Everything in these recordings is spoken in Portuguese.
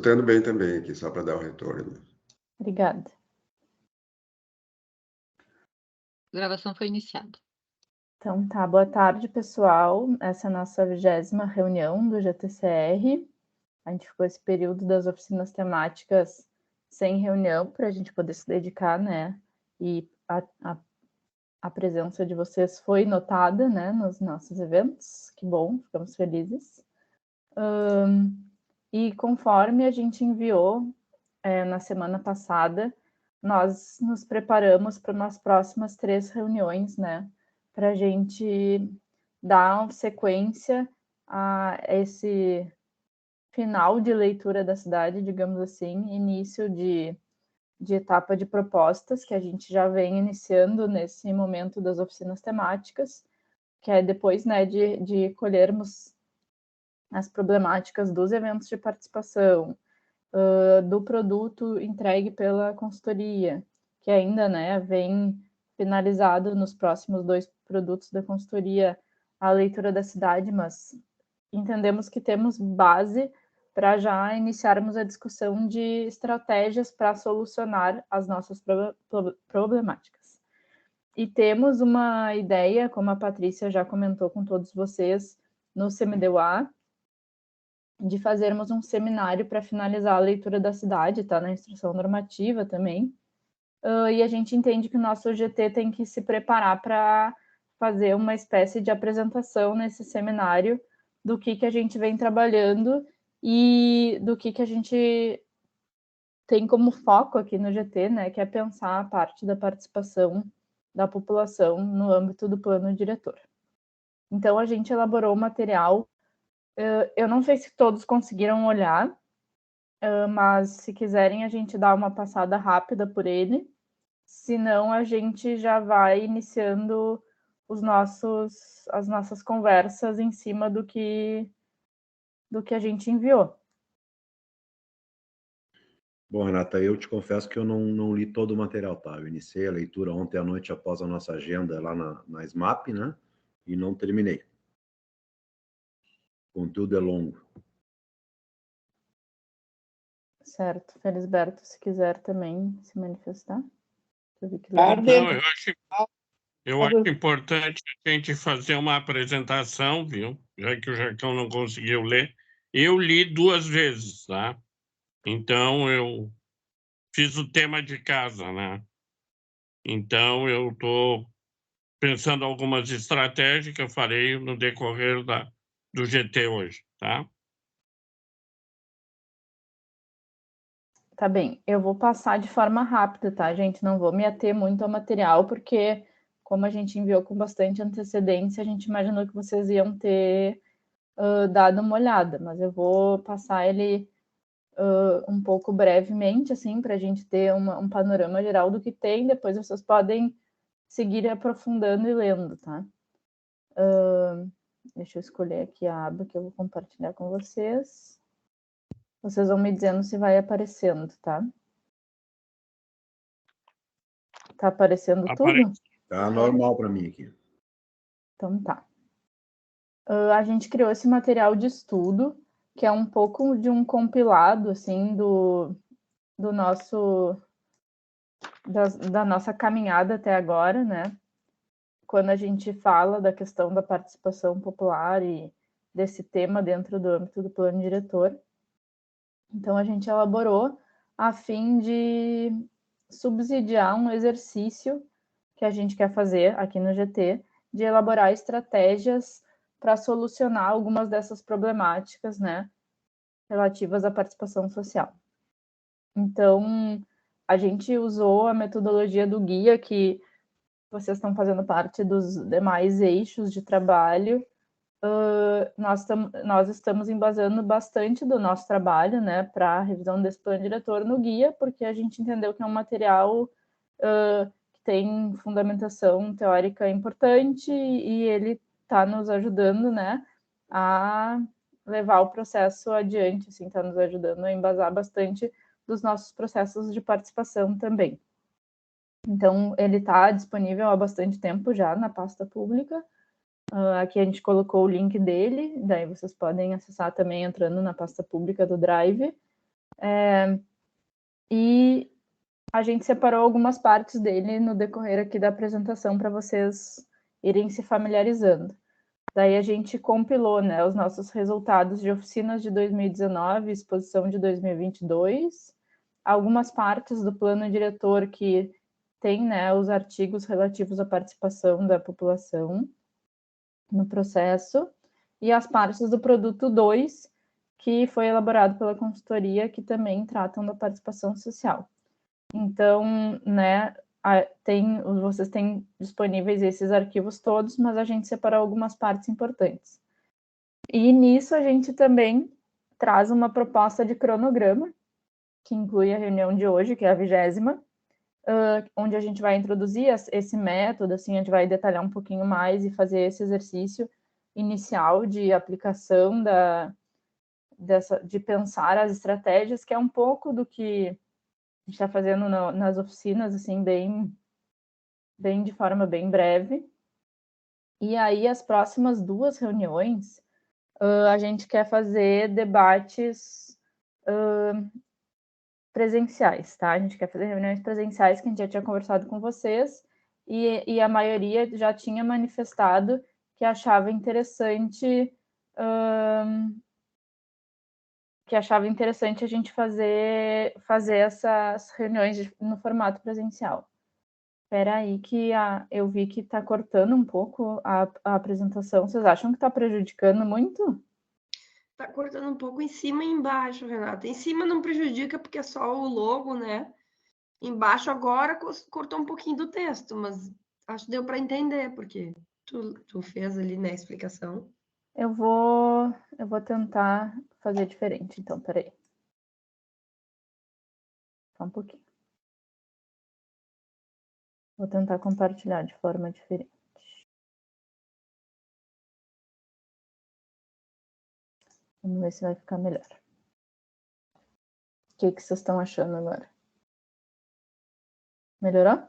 escutando bem também aqui, só para dar o retorno. Obrigada. A gravação foi iniciada. Então tá, boa tarde, pessoal. Essa é a nossa 20ª reunião do GTCR. A gente ficou esse período das oficinas temáticas sem reunião para a gente poder se dedicar, né? E a presença de vocês foi notada, né, nos nossos eventos. Que bom, ficamos felizes. E conforme a gente enviou na semana passada, nós nos preparamos para as próximas 3 reuniões, né, para a gente dar sequência a esse final de leitura da cidade, digamos assim, início de etapa de propostas, que a gente já vem iniciando nesse momento das oficinas temáticas, que é depois, né, de colhermos as problemáticas dos eventos de participação, do produto entregue pela consultoria, que ainda, né, vem finalizado nos próximos 2 produtos da consultoria, a leitura da cidade, mas entendemos que temos base para já iniciarmos a discussão de estratégias para solucionar as nossas problemáticas. E temos uma ideia, como a Patrícia já comentou com todos vocês no CMDUA, de fazermos um seminário para finalizar a leitura da cidade, está na instrução normativa também, e a gente entende que o nosso GT tem que se preparar para fazer uma espécie de apresentação nesse seminário do que a gente vem trabalhando e do que a gente tem como foco aqui no GT, né, que é pensar a parte da participação da população no âmbito do plano diretor. Então, a gente elaborou o material. Eu não sei se todos conseguiram olhar, mas se quiserem a gente dá uma passada rápida por ele, senão a gente já vai iniciando as nossas conversas em cima do que a gente enviou. Bom, Renata, eu te confesso que eu não li todo o material, tá? Eu iniciei a leitura ontem à noite após a nossa agenda lá na SMAP, né? E não terminei. O conteúdo é longo. Certo. Felisberto, se quiser também se manifestar. Não, eu acho importante a gente fazer uma apresentação, viu? Já que o Jacão não conseguiu ler. Eu li 2 vezes, tá? Então, eu fiz o tema de casa, né? Então, eu estou pensando algumas estratégias que eu farei no decorrer do GT hoje, tá? Tá bem, eu vou passar de forma rápida, tá, gente? Não vou me ater muito ao material, porque como a gente enviou com bastante antecedência, a gente imaginou que vocês iam ter dado uma olhada, mas eu vou passar ele um pouco brevemente, assim, para a gente ter um panorama geral do que tem, depois vocês podem seguir aprofundando e lendo, tá? Deixa eu escolher aqui a aba que eu vou compartilhar com vocês. Vocês vão me dizendo se vai aparecendo, tá? Tá aparecendo tudo? Tá normal para mim aqui. Então tá. A gente criou esse material de estudo, que é um pouco de um compilado, assim, do nosso... da nossa caminhada até agora, né? Quando a gente fala da questão da participação popular e desse tema dentro do âmbito do plano diretor. Então, a gente elaborou a fim de subsidiar um exercício que a gente quer fazer aqui no GT, de elaborar estratégias para solucionar algumas dessas problemáticas, né, relativas à participação social. Então, a gente usou a metodologia do guia, que vocês estão fazendo parte dos demais eixos de trabalho. Nós estamos embasando bastante do nosso trabalho, né, para a revisão desse plano diretor no guia, porque a gente entendeu que é um material que tem fundamentação teórica importante e ele está nos ajudando, né, a levar o processo adiante, assim, está nos ajudando a embasar bastante dos nossos processos de participação também. Então, ele está disponível há bastante tempo já na pasta pública. Aqui a gente colocou o link dele, daí vocês podem acessar também entrando na pasta pública do Drive. E a gente separou algumas partes dele no decorrer aqui da apresentação para vocês irem se familiarizando. Daí a gente compilou, né, os nossos resultados de oficinas de 2019, exposição de 2022, algumas partes do plano diretor que tem, né, os artigos relativos à participação da população no processo, e as partes do produto 2, que foi elaborado pela consultoria, que também tratam da participação social. Então, né, vocês têm disponíveis esses arquivos todos, mas a gente separou algumas partes importantes. E nisso a gente também traz uma proposta de cronograma, que inclui a reunião de hoje, que é a 20ª, onde a gente vai introduzir esse método, assim, a gente vai detalhar um pouquinho mais e fazer esse exercício inicial de aplicação de pensar as estratégias, que é um pouco do que a gente está fazendo nas oficinas, assim, bem de forma bem breve. E aí, as próximas 2 reuniões, a gente quer fazer debates presenciais, tá? A gente quer fazer reuniões presenciais, que a gente já tinha conversado com vocês, e a maioria já tinha manifestado que achava interessante a gente fazer essas reuniões no formato presencial. Espera aí que eu vi que está cortando um pouco a apresentação. Vocês acham que está prejudicando muito? Está cortando um pouco em cima e embaixo, Renata. Em cima não prejudica porque é só o logo, né? Embaixo agora cortou um pouquinho do texto, mas acho que deu para entender, porque tu fez ali na explicação. Eu vou tentar fazer diferente, então, peraí. Só um pouquinho. Vou tentar compartilhar de forma diferente. Vamos ver se vai ficar melhor. O que vocês estão achando agora? Melhorou?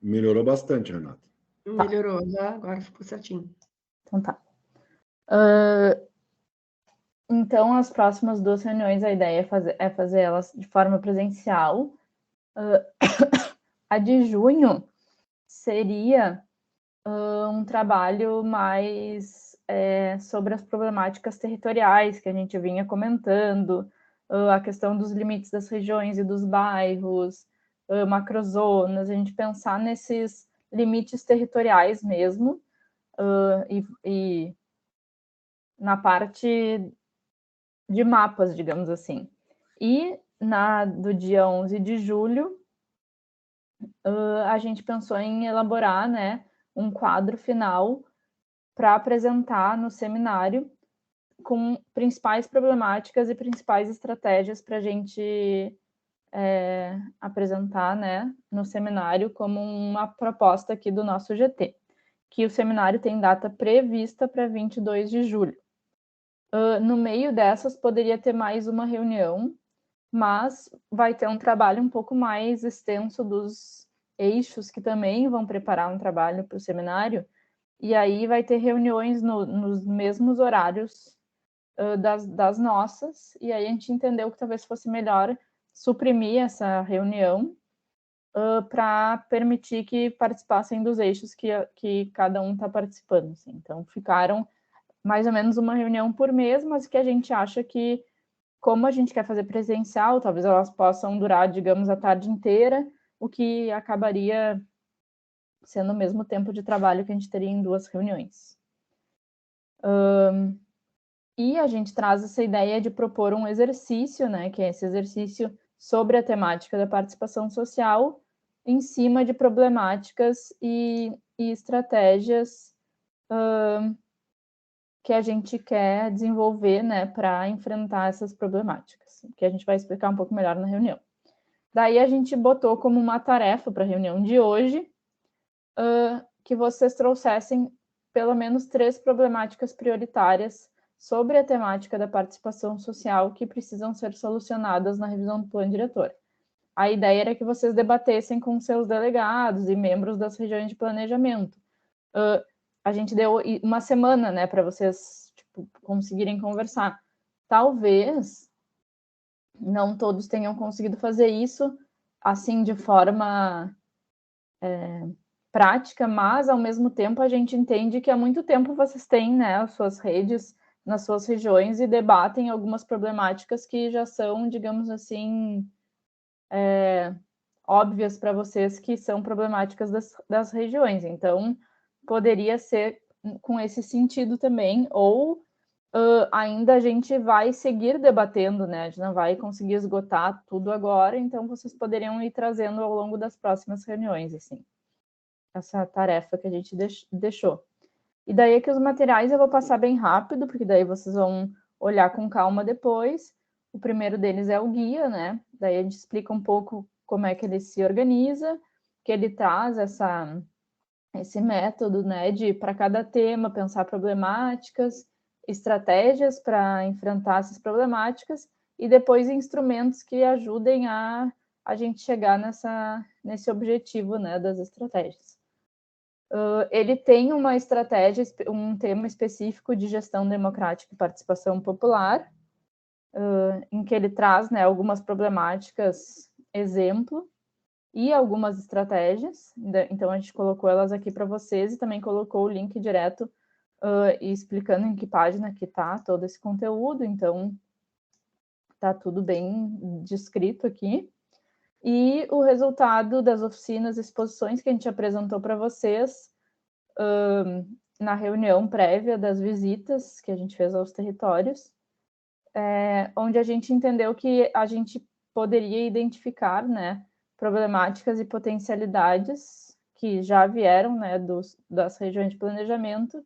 Melhorou bastante, Renata. Melhorou, agora ficou certinho. Então tá. Então, as próximas 2 reuniões, a ideia é fazer elas de forma presencial. A de junho seria um trabalho mais sobre as problemáticas territoriais que a gente vinha comentando, a questão dos limites das regiões e dos bairros, macrozonas, a gente pensar nesses limites territoriais mesmo, e na parte de mapas, digamos assim. E do dia 11 de julho, a gente pensou em elaborar, né, um quadro final para apresentar no seminário com principais problemáticas e principais estratégias para a gente apresentar, né, no seminário como uma proposta aqui do nosso GT, que o seminário tem data prevista para 22 de julho. No meio dessas, poderia ter mais uma reunião, mas vai ter um trabalho um pouco mais extenso dos eixos, que também vão preparar um trabalho para o seminário, e aí vai ter reuniões nos mesmos horários das nossas, e aí a gente entendeu que talvez fosse melhor suprimir essa reunião para permitir que participassem dos eixos que cada um está participando. Assim. Então, ficaram mais ou menos uma reunião por mês, mas que a gente acha que, como a gente quer fazer presencial, talvez elas possam durar, digamos, a tarde inteira, o que acabaria sendo o mesmo tempo de trabalho que a gente teria em 2 reuniões. E a gente traz essa ideia de propor um exercício, né, que é esse exercício sobre a temática da participação social, em cima de problemáticas e estratégias que a gente quer desenvolver, né, para enfrentar essas problemáticas, que a gente vai explicar um pouco melhor na reunião. Daí a gente botou como uma tarefa para a reunião de hoje que vocês trouxessem pelo menos 3 problemáticas prioritárias sobre a temática da participação social que precisam ser solucionadas na revisão do plano diretor. A ideia era que vocês debatessem com seus delegados e membros das regiões de planejamento. A gente deu uma semana, né, para vocês conseguirem conversar. Talvez não todos tenham conseguido fazer isso, assim, de forma prática, mas, ao mesmo tempo, a gente entende que há muito tempo vocês têm, né, as suas redes nas suas regiões e debatem algumas problemáticas que já são, digamos assim, óbvias para vocês que são problemáticas das regiões. Então, poderia ser com esse sentido também, ou ainda a gente vai seguir debatendo, né? A gente não vai conseguir esgotar tudo agora, então vocês poderiam ir trazendo ao longo das próximas reuniões, assim, essa tarefa que a gente deixou. E daí que os materiais eu vou passar bem rápido, porque daí vocês vão olhar com calma depois. O primeiro deles é o guia, né? Daí a gente explica um pouco como é que ele se organiza, que ele traz esse método, né, de para cada tema pensar problemáticas, estratégias para enfrentar essas problemáticas e depois instrumentos que ajudem a gente chegar nesse objetivo, né, das estratégias. Ele tem uma estratégia, um tema específico de gestão democrática e participação popular, em que ele traz, né, algumas problemáticas, exemplo, e algumas estratégias. Então, a gente colocou elas aqui para vocês e também colocou o link direto explicando em que página que está todo esse conteúdo. Então, está tudo bem descrito aqui. E o resultado das oficinas, exposições que a gente apresentou para vocês na reunião prévia das visitas que a gente fez aos territórios, onde a gente entendeu que a gente poderia identificar, né, problemáticas e potencialidades que já vieram, né, das regiões de planejamento,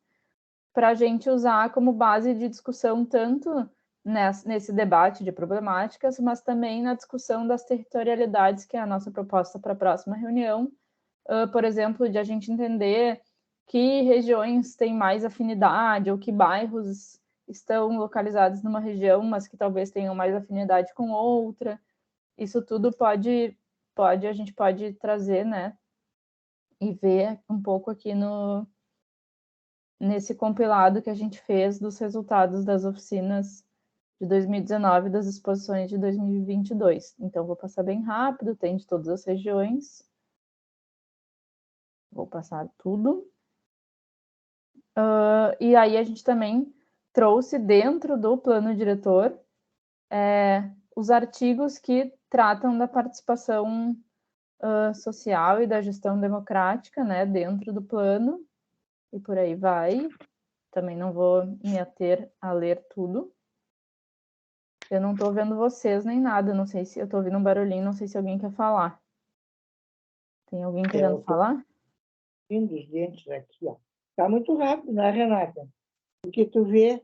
para a gente usar como base de discussão tanto nesse debate de problemáticas, mas também na discussão das territorialidades, que é a nossa proposta para a próxima reunião. Por exemplo, de a gente entender que regiões têm mais afinidade ou que bairros estão localizados numa região, mas que talvez tenham mais afinidade com outra. Isso tudo a gente pode trazer, né, e ver um pouco aqui nesse compilado que a gente fez dos resultados das oficinas de 2019 e das exposições de 2022. Então, vou passar bem rápido, tem de todas as regiões. Vou passar tudo. E aí a gente também trouxe dentro do plano diretor os artigos que tratam da participação social e da gestão democrática, né, dentro do plano, e por aí vai. Também não vou me ater a ler tudo. Eu não estou vendo vocês nem nada, não sei se eu estou ouvindo um barulhinho, não sei se alguém quer falar. Tem alguém querendo falar? Os dentes aqui, ó. Tá muito rápido, né, Renata? Porque tu vê,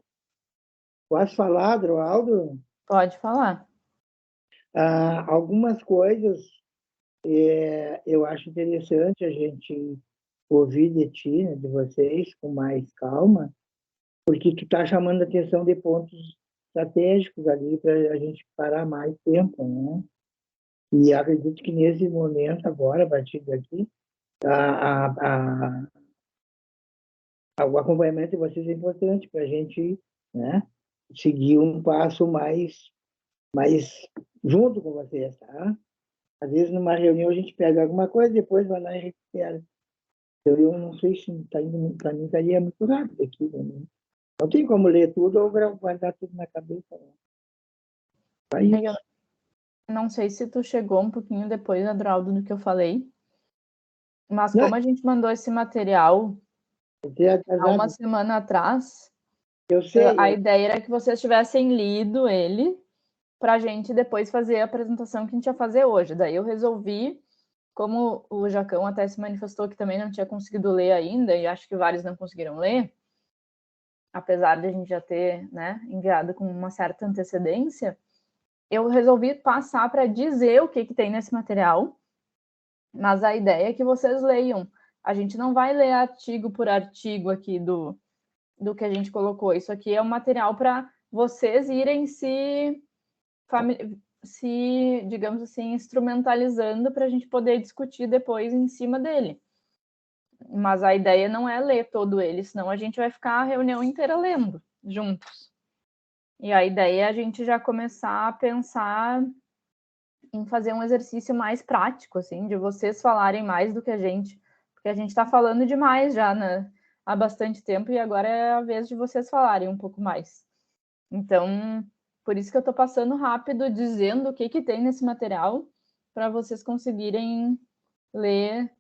posso falar, Adroaldo? Pode falar. Algumas coisas eu acho interessante a gente ouvir de ti, né, de vocês, com mais calma, porque tu tá chamando a atenção de pontos estratégicos ali para a gente parar mais tempo, né? E acredito que nesse momento agora, a partir daqui, o acompanhamento de vocês é importante para a gente, né, seguir um passo mais junto com vocês, tá? Às vezes, numa reunião, a gente pega alguma coisa, depois vai lá e recupera. Eu não sei se está indo, para mim, estaria muito rápido aqui. Né? Não tem como ler tudo ou guardar tudo na cabeça. Né? Eu não sei se tu chegou um pouquinho depois, Adraldo, do que eu falei, mas como a gente mandou esse material há uma semana atrás, a ideia era que vocês tivessem lido ele para a gente depois fazer a apresentação que a gente ia fazer hoje. Daí eu resolvi, como o Jacão até se manifestou que também não tinha conseguido ler ainda, e acho que vários não conseguiram ler, apesar de a gente já ter, né, enviado com uma certa antecedência, eu resolvi passar para dizer o que tem nesse material, mas a ideia é que vocês leiam. A gente não vai ler artigo por artigo aqui do que a gente colocou. Isso aqui é um material para vocês irem se, digamos assim, instrumentalizando para a gente poder discutir depois em cima dele. Mas a ideia não é ler todo ele, senão a gente vai ficar a reunião inteira lendo juntos. E a ideia é a gente já começar a pensar em fazer um exercício mais prático, assim, de vocês falarem mais do que a gente, porque a gente está falando demais já, né, há bastante tempo, e agora é a vez de vocês falarem um pouco mais. Então, por isso que eu estou passando rápido, dizendo o que tem nesse material, para vocês conseguirem ler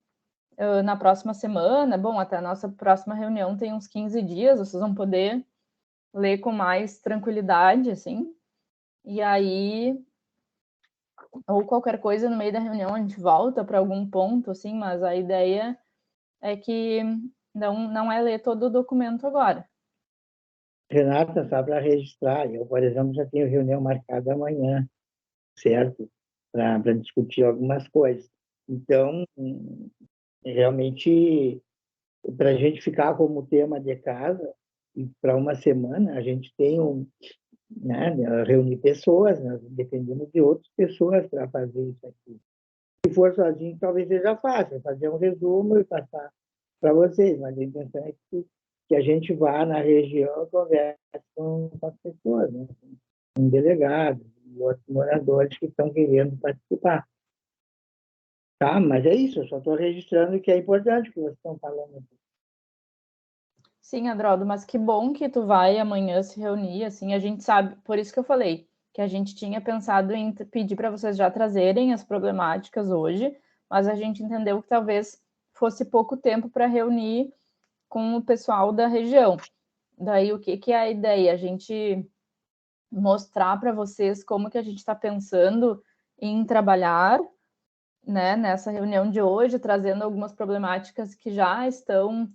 na próxima semana. Bom, até a nossa próxima reunião tem uns 15 dias, vocês vão poder ler com mais tranquilidade, assim, e aí, ou qualquer coisa no meio da reunião, a gente volta para algum ponto, assim, mas a ideia é que não é ler todo o documento agora. Renata, só para registrar, eu, por exemplo, já tenho reunião marcada amanhã, certo? Para discutir algumas coisas. Então, realmente, para a gente ficar como tema de casa, e para uma semana, a gente tem né, reunir pessoas, nós dependemos de outras pessoas para fazer isso aqui. Se for sozinho, talvez seja fácil, fazer um resumo e passar para vocês, mas a intenção é que a gente vá na região e converse com as pessoas, né? Com delegados e outros moradores que estão querendo participar. Tá, mas é isso, eu só estou registrando que é importante o que vocês estão falando aqui. Sim, Adroaldo, mas que bom que tu vai amanhã se reunir, assim, a gente sabe, por isso que eu falei, que a gente tinha pensado em pedir para vocês já trazerem as problemáticas hoje, mas a gente entendeu que talvez fosse pouco tempo para reunir com o pessoal da região. Daí, o que é a ideia? A gente mostrar para vocês como que a gente está pensando em trabalhar, né, nessa reunião de hoje, trazendo algumas problemáticas que já estão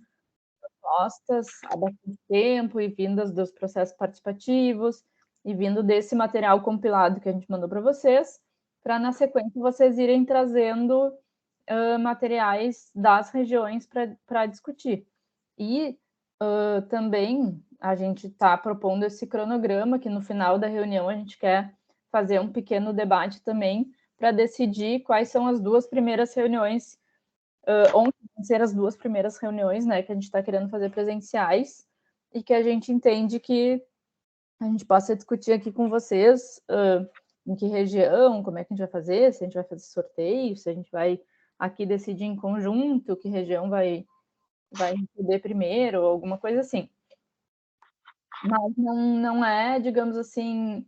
postas há bastante tempo e vindas dos processos participativos e vindo desse material compilado que a gente mandou para vocês, para na sequência vocês irem trazendo materiais das regiões para discutir. E também a gente está propondo esse cronograma que no final da reunião a gente quer fazer um pequeno debate também para decidir quais são as duas primeiras reuniões, onde vão ser as duas primeiras reuniões, né, que a gente está querendo fazer presenciais, e que a gente entende que a gente possa discutir aqui com vocês em que região, como é que a gente vai fazer, se a gente vai fazer sorteio, se a gente vai aqui decidir em conjunto que região vai receber primeiro, alguma coisa assim. Mas não é, digamos assim,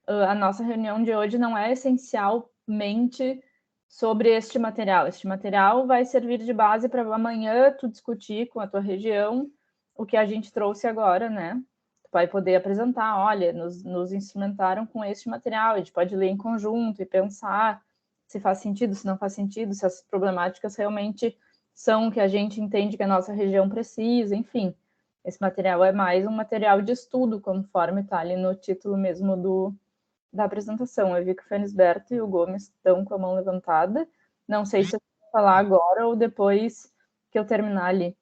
a nossa reunião de hoje não é essencialmente sobre este material. Este material vai servir de base para amanhã tu discutir com a tua região o que a gente trouxe agora, né? Tu vai poder apresentar, olha, nos instrumentaram com este material, a gente pode ler em conjunto e pensar se faz sentido, se não faz sentido, se as problemáticas realmente são o que a gente entende que a nossa região precisa, enfim. Esse material é mais um material de estudo, conforme está ali no título mesmo da apresentação. Eu vi que o Fenisberto e o Gomes estão com a mão levantada. Não sei se eu vou falar agora ou depois que eu terminar ali.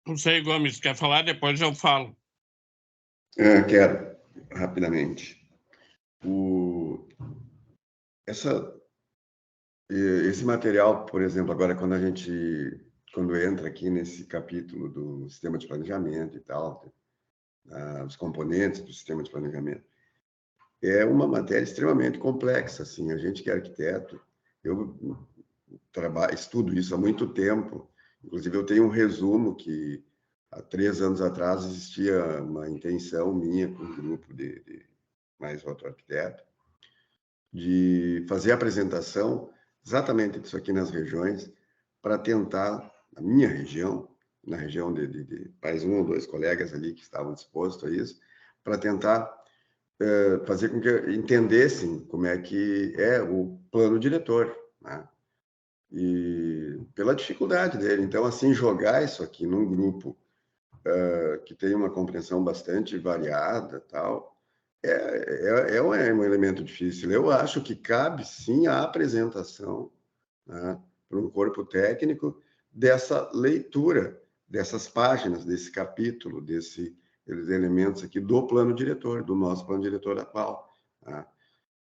Não sei, Gomes, quer falar? Depois eu falo. Quero, rapidamente. Esse material, por exemplo, agora quando entra aqui nesse capítulo do sistema de planejamento e tal, os componentes do sistema de planejamento, é uma matéria extremamente complexa, assim. A gente que é arquiteto, eu estudo isso há muito tempo. Inclusive, eu tenho um resumo que há 3 anos atrás existia uma intenção minha com um grupo de mais outro arquiteto de fazer a apresentação exatamente disso aqui nas regiões, para tentar, na minha região, na região de mais 1 ou 2 colegas ali que estavam dispostos a isso, para tentar fazer com que entendessem como é que é o plano diretor, né? E pela dificuldade dele. Então, assim, jogar isso aqui num grupo que tem uma compreensão bastante variada, tal, é um elemento difícil. Eu acho que cabe, sim, a apresentação, né, para um corpo técnico dessa leitura, dessas páginas, desse capítulo, desses elementos aqui do plano diretor, do nosso plano diretor atual. Né?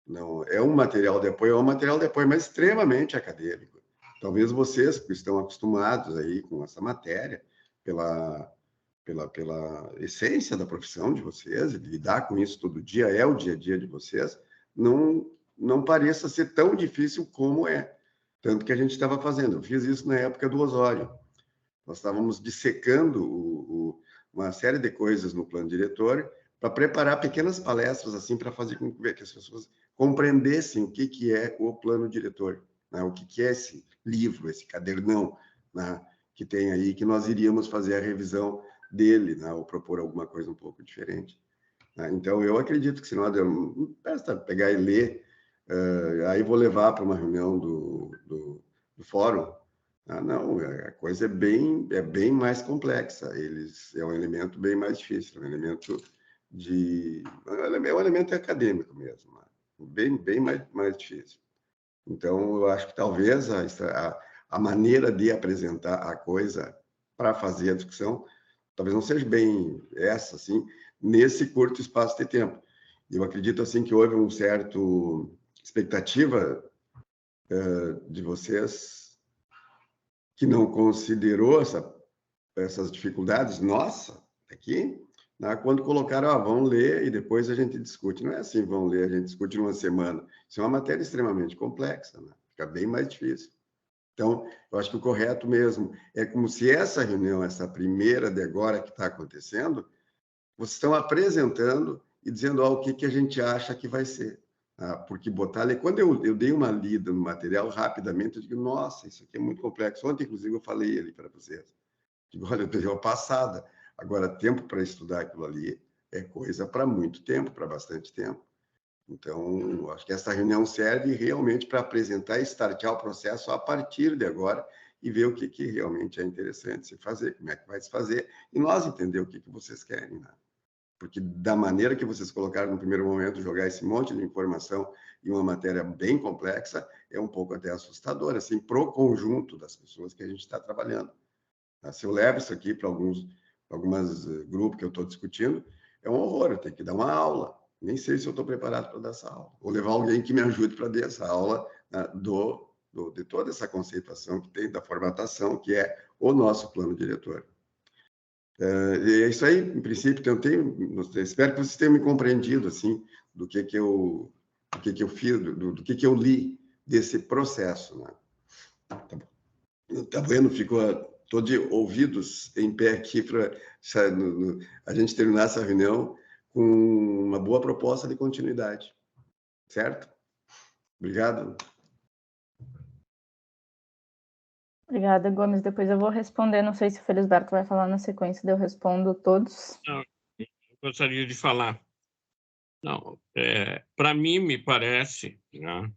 Não, é um material de apoio, mas extremamente acadêmico. Talvez vocês, que estão acostumados aí com essa matéria, pela pela essência da profissão de vocês, e lidar com isso todo dia, é o dia a dia de vocês, não pareça ser tão difícil como é. Tanto que a gente estava fazendo. Eu fiz isso na época do Osório. Nós estávamos dissecando uma série de coisas no plano diretor para preparar pequenas palestras assim para fazer com que as pessoas compreendessem o que é o plano diretor, né? O que é esse livro, esse cadernão, né? Que tem aí, que nós iríamos fazer a revisão dele, né? Ou propor alguma coisa um pouco diferente. Né? Então, eu acredito que se nós basta pegar e ler, aí vou levar para uma reunião do fórum. Não, a coisa é bem mais complexa. É um elemento bem mais difícil, um elemento é um elemento acadêmico mesmo, né? Bem mais difícil. Então, eu acho que talvez a maneira de apresentar a coisa para fazer a discussão talvez não seja bem essa, assim, nesse curto espaço de tempo. Eu acredito assim que houve um certo expectativa de vocês que não considerou essas dificuldades, nossa, aqui, né, quando colocaram, vão ler e depois a gente discute. Não é assim, vão ler, a gente discute numa semana. Isso é uma matéria extremamente complexa, né? Fica bem mais difícil. Então, eu acho que o correto mesmo é como se essa reunião, essa primeira de agora que está acontecendo, vocês estão apresentando e dizendo o que a gente acha que vai ser. Porque botar ali... Quando eu dei uma lida no material rapidamente, eu digo, nossa, isso aqui é muito complexo. Ontem, inclusive, eu falei ali para vocês. Digo, olha, eu dei uma passada. Agora, tempo para estudar aquilo ali é coisa para muito tempo, para bastante tempo. Então, acho que essa reunião serve realmente para apresentar e startar o processo a partir de agora e ver o que realmente é interessante se fazer, como é que vai se fazer, e nós entender o que vocês querem, né? Porque da maneira que vocês colocaram no primeiro momento, jogar esse monte de informação em uma matéria bem complexa, é um pouco até assustador, assim, para o conjunto das pessoas que a gente está trabalhando. Se eu levo isso aqui para alguns grupos que eu estou discutindo, é um horror, eu tenho que dar uma aula. Nem sei se eu estou preparado para dar essa aula. Ou levar alguém que me ajude para dar essa aula, né, de toda essa conceituação que tem da formatação, que é o nosso plano diretor. E é isso aí, em princípio, eu espero que vocês tenham me compreendido, assim, do que eu fiz, do que eu li desse processo, né? Tá vendo? Estou de ouvidos em pé aqui para a gente terminar essa reunião com uma boa proposta de continuidade. Certo? Obrigado. Obrigada, Gomes. Depois eu vou responder. Não sei se o Felisberto vai falar na sequência, daí eu respondo todos. Não, eu gostaria de falar. Não, para mim, me parece, né?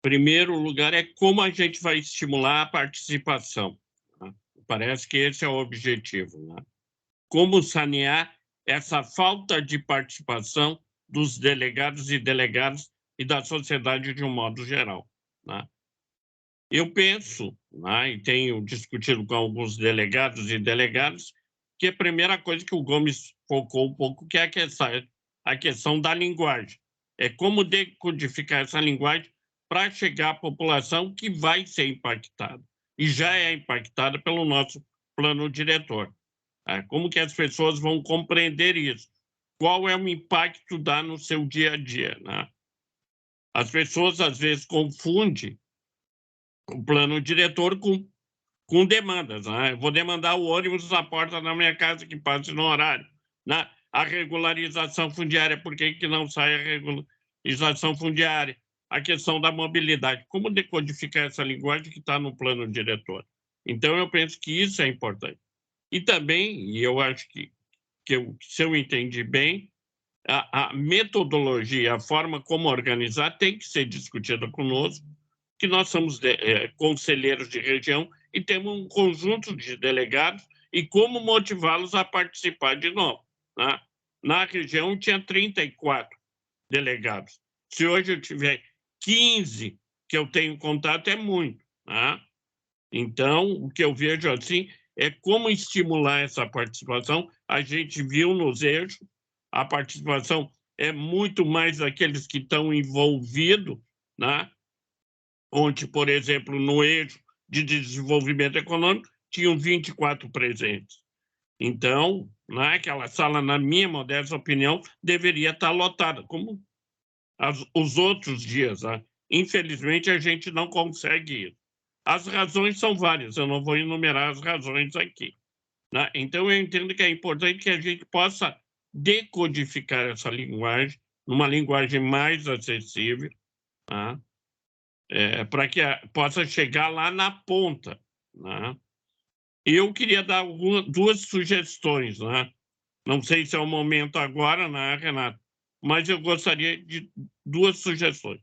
Primeiro lugar é como a gente vai estimular a participação. Né? Parece que esse é o objetivo. Né? Como sanear essa falta de participação dos delegados e delegadas e da sociedade de um modo geral. Né? Eu penso, né, e tenho discutido com alguns delegados e delegadas, que a primeira coisa que o Gomes focou um pouco, que é a questão da linguagem. É como decodificar essa linguagem para chegar à população que vai ser impactada, e já é impactada pelo nosso plano diretor. Como que as pessoas vão compreender isso? Qual é o impacto dá no seu dia a dia? Né? As pessoas, às vezes, confundem o plano diretor com demandas. Né? Eu vou demandar o ônibus na porta da minha casa que passe no horário. Né? A regularização fundiária, por que não sai a regularização fundiária? A questão da mobilidade. Como decodificar essa linguagem que está no plano diretor? Então, eu penso que isso é importante. E também, e eu acho que se eu entendi bem, a metodologia, a forma como organizar tem que ser discutida conosco, que nós somos conselheiros de região e temos um conjunto de delegados e como motivá-los a participar de novo. Né? Na região tinha 34 delegados. Se hoje eu tiver 15 que eu tenho contato, é muito. Né? Então, o que eu vejo assim é como estimular essa participação. A gente viu nos eixos, a participação é muito mais daqueles que estão envolvidos, né? Onde, por exemplo, no eixo de desenvolvimento econômico, tinham 24 presentes. Então, aquela sala, na minha modesta opinião, deveria estar lotada, como os outros dias. Infelizmente, a gente não consegue isso. As razões são várias, eu não vou enumerar as razões aqui. Então, eu entendo que é importante que a gente possa decodificar essa linguagem, numa linguagem mais acessível, para que possa chegar lá na ponta. Eu queria dar duas sugestões. Não sei se é o momento agora, Renato, mas eu gostaria de duas sugestões.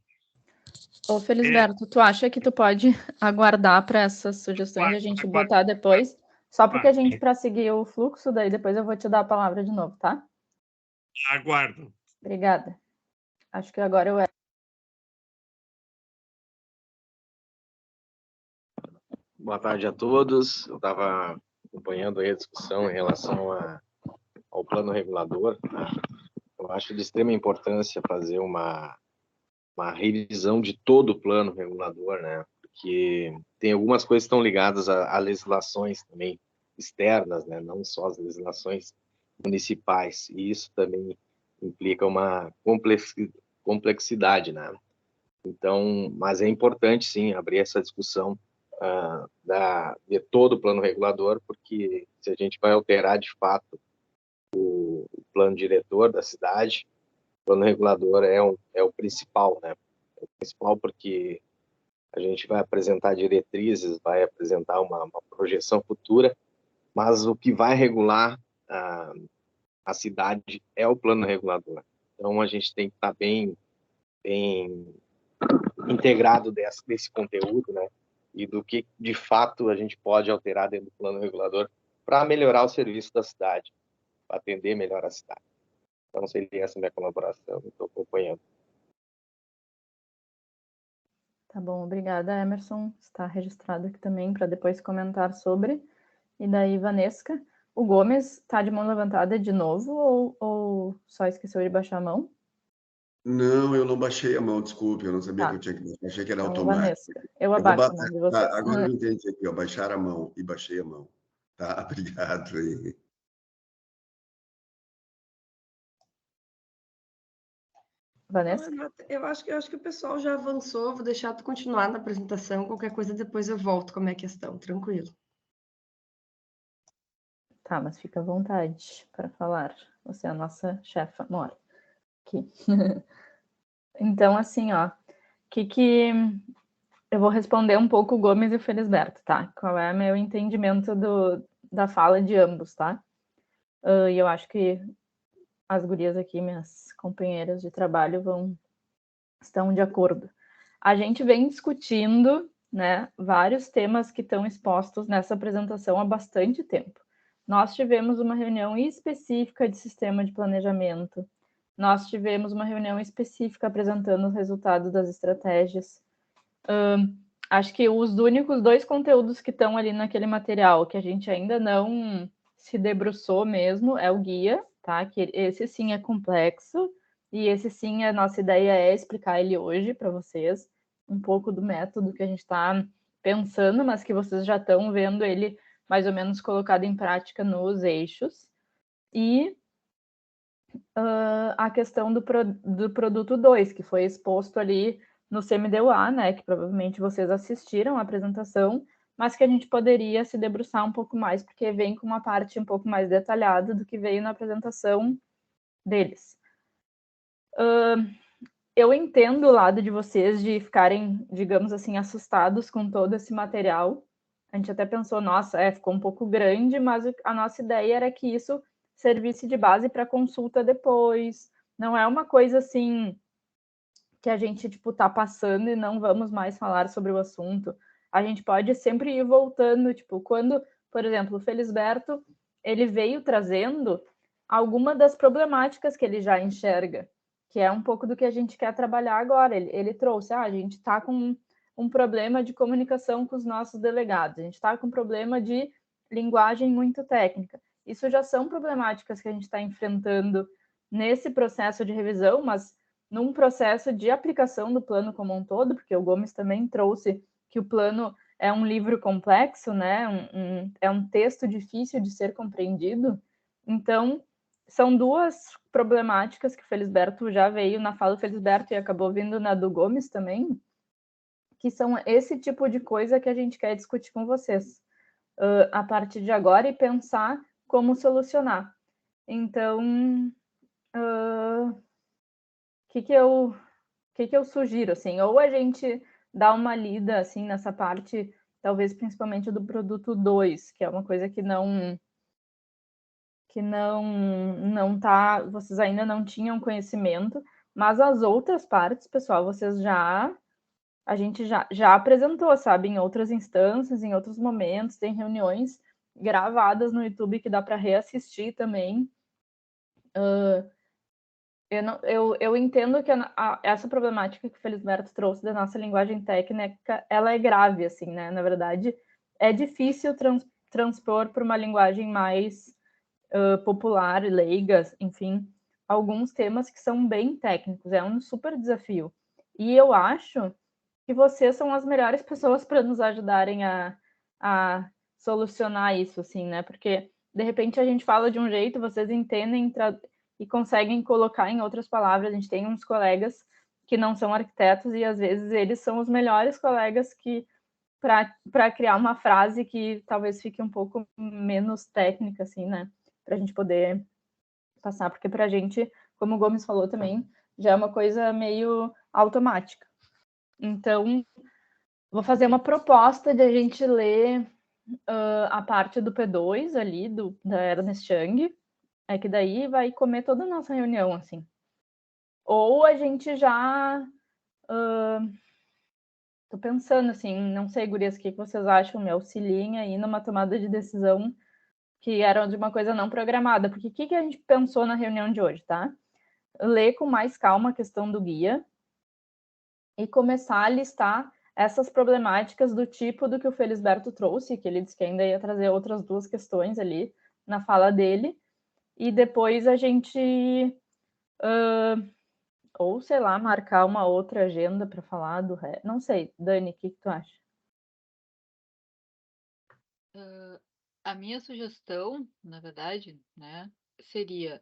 Ô, Felisberto, tu acha que tu pode aguardar para essas sugestões e a gente botar depois? Só porque a gente, para seguir o fluxo, daí depois eu vou te dar a palavra de novo, tá? Aguardo. Obrigada. Acho que agora eu... Boa tarde a todos. Eu estava acompanhando aí a discussão em relação ao plano regulador. Eu acho de extrema importância fazer uma revisão de todo o plano regulador, né? Porque tem algumas coisas que estão ligadas a legislações também externas, né? Não só as legislações municipais. E isso também implica uma complexidade, né? Então, mas é importante, sim, abrir essa discussão de todo o plano regulador, porque se a gente vai alterar, de fato, o plano diretor da cidade, o plano regulador é o principal, né? É o principal porque a gente vai apresentar diretrizes, vai apresentar uma projeção futura, mas o que vai regular a cidade é o plano regulador. Então, a gente tem que estar bem integrado desse conteúdo, né? E do que, de fato, a gente pode alterar dentro do plano regulador para melhorar o serviço da cidade, para atender melhor a cidade. Então, seria essa minha colaboração, estou acompanhando. Tá bom, obrigada, Emerson. Está registrado aqui também para depois comentar sobre. E daí, Vanessa, o Gomes está de mão levantada de novo ou só esqueceu de baixar a mão? Não, eu não baixei a mão, desculpe, eu não sabia que eu tinha que baixar, achei que era então, automático. Vanessa, eu abaixo a mão de você. Agora eu entendi aqui, baixar a mão e baixei a mão. Tá, obrigado aí. Vanessa? Eu acho que o pessoal já avançou, vou deixar tu continuar na apresentação, qualquer coisa depois eu volto como é a questão, tranquilo. Tá, mas fica à vontade para falar. Você é a nossa chefa, mora aqui. Então, assim, que eu vou responder um pouco o Gomes e o Felisberto, tá? Qual é o meu entendimento da fala de ambos, tá? E eu acho que as gurias aqui, minhas companheiras de trabalho, estão de acordo. A gente vem discutindo, né, vários temas que estão expostos nessa apresentação há bastante tempo. Nós tivemos uma reunião específica de sistema de planejamento, nós tivemos uma reunião específica apresentando os resultados das estratégias. Acho que os únicos dois conteúdos que estão ali naquele material que a gente ainda não se debruçou mesmo é o guia, tá? Que esse sim é complexo e esse sim a nossa ideia é explicar ele hoje para vocês, um pouco do método que a gente está pensando, mas que vocês já estão vendo ele mais ou menos colocado em prática nos eixos. E a questão do produto 2, que foi exposto ali no CMDUA, né, que provavelmente vocês assistiram a apresentação, mas que a gente poderia se debruçar um pouco mais, porque vem com uma parte um pouco mais detalhada do que veio na apresentação deles. Eu entendo o lado de vocês de ficarem, digamos assim, assustados com todo esse material. A gente até pensou, nossa, ficou um pouco grande, mas a nossa ideia era que isso servisse de base para consulta depois. Não é uma coisa assim que a gente tá passando e não vamos mais falar sobre o assunto. A gente pode sempre ir voltando, quando, por exemplo, o Felisberto, ele veio trazendo alguma das problemáticas que ele já enxerga, que é um pouco do que a gente quer trabalhar agora. Ele trouxe, a gente está com um problema de comunicação com os nossos delegados, a gente está com um problema de linguagem muito técnica. Isso já são problemáticas que a gente está enfrentando nesse processo de revisão, mas num processo de aplicação do plano como um todo, porque o Gomes também trouxe que o plano é um livro complexo, né? É um texto difícil de ser compreendido. Então, são duas problemáticas que o Felisberto já veio na fala do Felisberto e acabou vindo na do Gomes também, que são esse tipo de coisa que a gente quer discutir com vocês a partir de agora e pensar como solucionar. Então, o que eu sugiro, assim, ou a gente dá uma lida, assim, nessa parte, talvez principalmente do produto 2, que é uma coisa que não tá, vocês ainda não tinham conhecimento, mas as outras partes, pessoal, a gente já apresentou, sabe, em outras instâncias, em outros momentos, tem reuniões gravadas no YouTube que dá para reassistir também. Eu entendo que essa problemática que o Felisberto trouxe da nossa linguagem técnica, ela é grave, assim, né? Na verdade, é difícil transpor para uma linguagem mais popular, leiga, enfim, alguns temas que são bem técnicos. É um super desafio. E eu acho que vocês são as melhores pessoas para nos ajudarem a solucionar isso, assim, né? Porque, de repente, a gente fala de um jeito, vocês entendem e conseguem colocar em outras palavras. A gente tem uns colegas que não são arquitetos e, às vezes, eles são os melhores colegas que para criar uma frase que talvez fique um pouco menos técnica, assim, né? Para a gente poder passar, porque para a gente, como o Gomes falou também, já é uma coisa meio automática. Então, vou fazer uma proposta de a gente ler a parte do P2 ali, da Ernest Young, é que daí vai comer toda a nossa reunião, assim. Ou a gente já... tô pensando, assim, não sei, gurias, o que vocês acham? Me auxiliem aí numa tomada de decisão que era de uma coisa não programada. Porque o que a gente pensou na reunião de hoje, tá? Ler com mais calma a questão do guia e começar a listar essas problemáticas do tipo do que o Felisberto trouxe, que ele disse que ainda ia trazer outras duas questões ali na fala dele, e depois a gente, ou sei lá, marcar uma outra agenda para falar do resto. Não sei, Dani, o que tu acha? A minha sugestão, na verdade, né, seria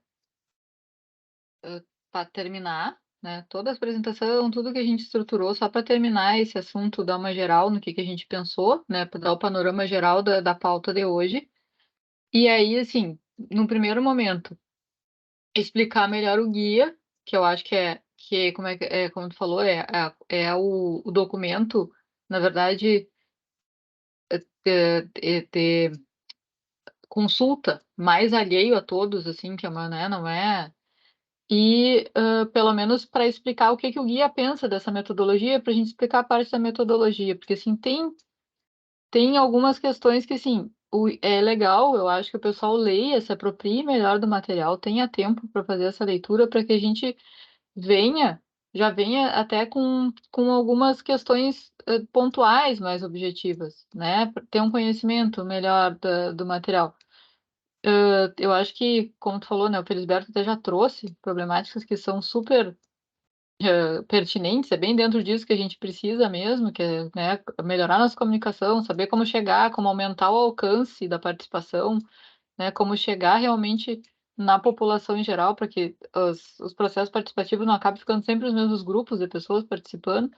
para terminar, né, toda a apresentação, tudo que a gente estruturou, só para terminar esse assunto, dar uma geral no que a gente pensou, né, para dar o panorama geral da pauta de hoje. E aí, assim, num primeiro momento, explicar melhor o guia, que eu acho que como tu falou, o documento, na verdade, de consulta mais alheio a todos, assim, que é uma, né, não é... E, pelo menos, para explicar o que o guia pensa dessa metodologia, para a gente explicar a parte da metodologia, porque, assim, tem algumas questões que, assim, é legal, eu acho que o pessoal leia, se aproprie melhor do material, tenha tempo para fazer essa leitura, para que a gente já venha até com algumas questões pontuais mais objetivas, né? Pra ter um conhecimento melhor do material. Eu acho que, como tu falou, né, o Felisberto até já trouxe problemáticas que são super pertinentes, é bem dentro disso que a gente precisa mesmo, que é, né, melhorar nossa comunicação, saber como chegar, como aumentar o alcance da participação, né, como chegar realmente na população em geral, para que os processos participativos não acabem ficando sempre os mesmos grupos de pessoas participando,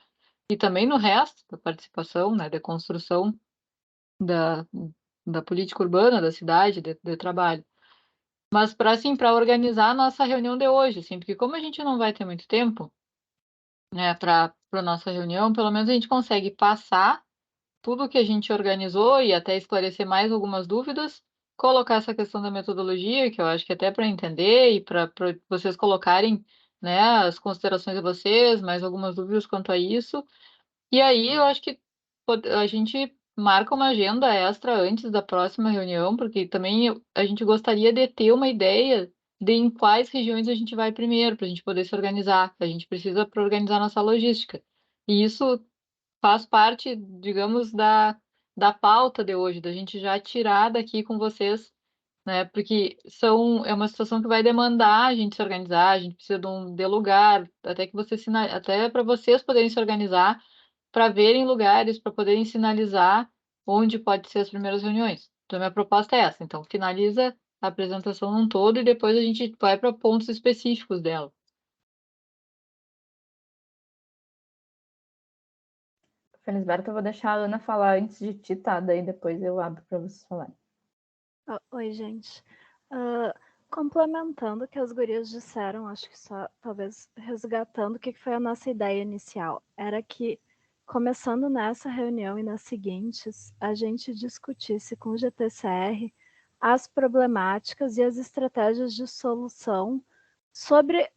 e também no resto da participação, né, da construção da, da política urbana, da cidade, de trabalho. Mas para organizar a nossa reunião de hoje, assim, porque como a gente não vai ter muito tempo, né, para a nossa reunião, pelo menos a gente consegue passar tudo o que a gente organizou e até esclarecer mais algumas dúvidas, colocar essa questão da metodologia, que eu acho que até para entender e para vocês colocarem, né, as considerações de vocês, mais algumas dúvidas quanto a isso. E aí eu acho que a gente marca uma agenda extra antes da próxima reunião, porque também a gente gostaria de ter uma ideia de em quais regiões a gente vai primeiro, para a gente poder se organizar. A gente precisa para organizar nossa logística. E isso faz parte, digamos, da pauta de hoje, da gente já tirar daqui com vocês, né? Porque é uma situação que vai demandar a gente se organizar, a gente precisa de lugar, até para vocês poderem se organizar, para verem lugares, para poderem sinalizar onde pode ser as primeiras reuniões. Então, minha proposta é essa. Então, finaliza a apresentação num todo e depois a gente vai para pontos específicos dela. Felisberto, eu vou deixar a Ana falar antes de ti, tá? Daí depois eu abro para vocês falarem. Oi, gente. Complementando o que as gurias disseram, acho que só talvez resgatando o que foi a nossa ideia inicial. Era que, começando nessa reunião e nas seguintes, a gente discutisse com o GTCR as problemáticas e as estratégias de solução sobre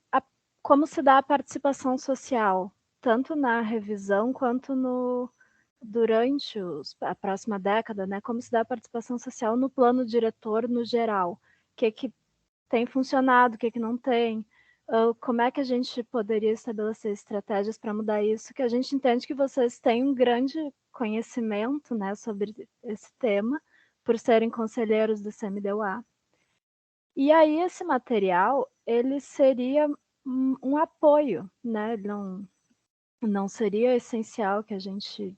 como se dá a participação social, tanto na revisão quanto durante a próxima década, né, como se dá a participação social no plano diretor no geral. O que tem funcionado, o que não tem, como é que a gente poderia estabelecer estratégias para mudar isso, que a gente entende que vocês têm um grande conhecimento, né, sobre esse tema, por serem conselheiros do CMDUA. E aí esse material, ele seria um apoio, né, não seria essencial que a gente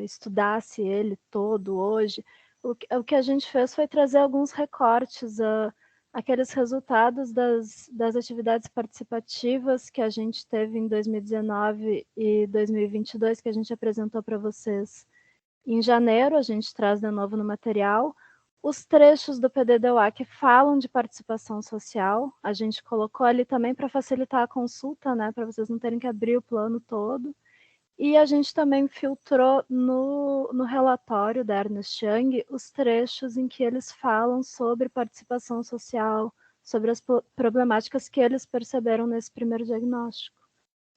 estudasse ele todo hoje. O que a gente fez foi trazer alguns recortes, aqueles resultados das atividades participativas que a gente teve em 2019 e 2022, que a gente apresentou para vocês em janeiro, a gente traz de novo no material. Os trechos do PDDUA que falam de participação social, a gente colocou ali também para facilitar a consulta, né, para vocês não terem que abrir o plano todo. E a gente também filtrou no relatório da Ernest Young os trechos em que eles falam sobre participação social, sobre as problemáticas que eles perceberam nesse primeiro diagnóstico.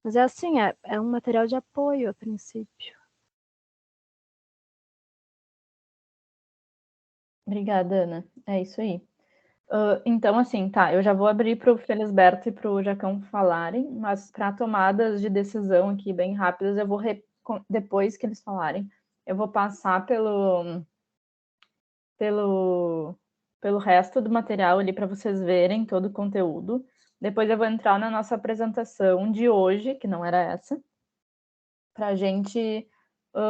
Mas é assim, é um material de apoio a princípio. Obrigada, Ana. É isso aí. Então, assim, tá, eu já vou abrir para o Felisberto e para o Jacão falarem, mas para tomadas de decisão aqui bem rápidas, eu vou, depois que eles falarem, eu vou passar pelo resto do material ali para vocês verem todo o conteúdo. Depois eu vou entrar na nossa apresentação de hoje, que não era essa, para a gente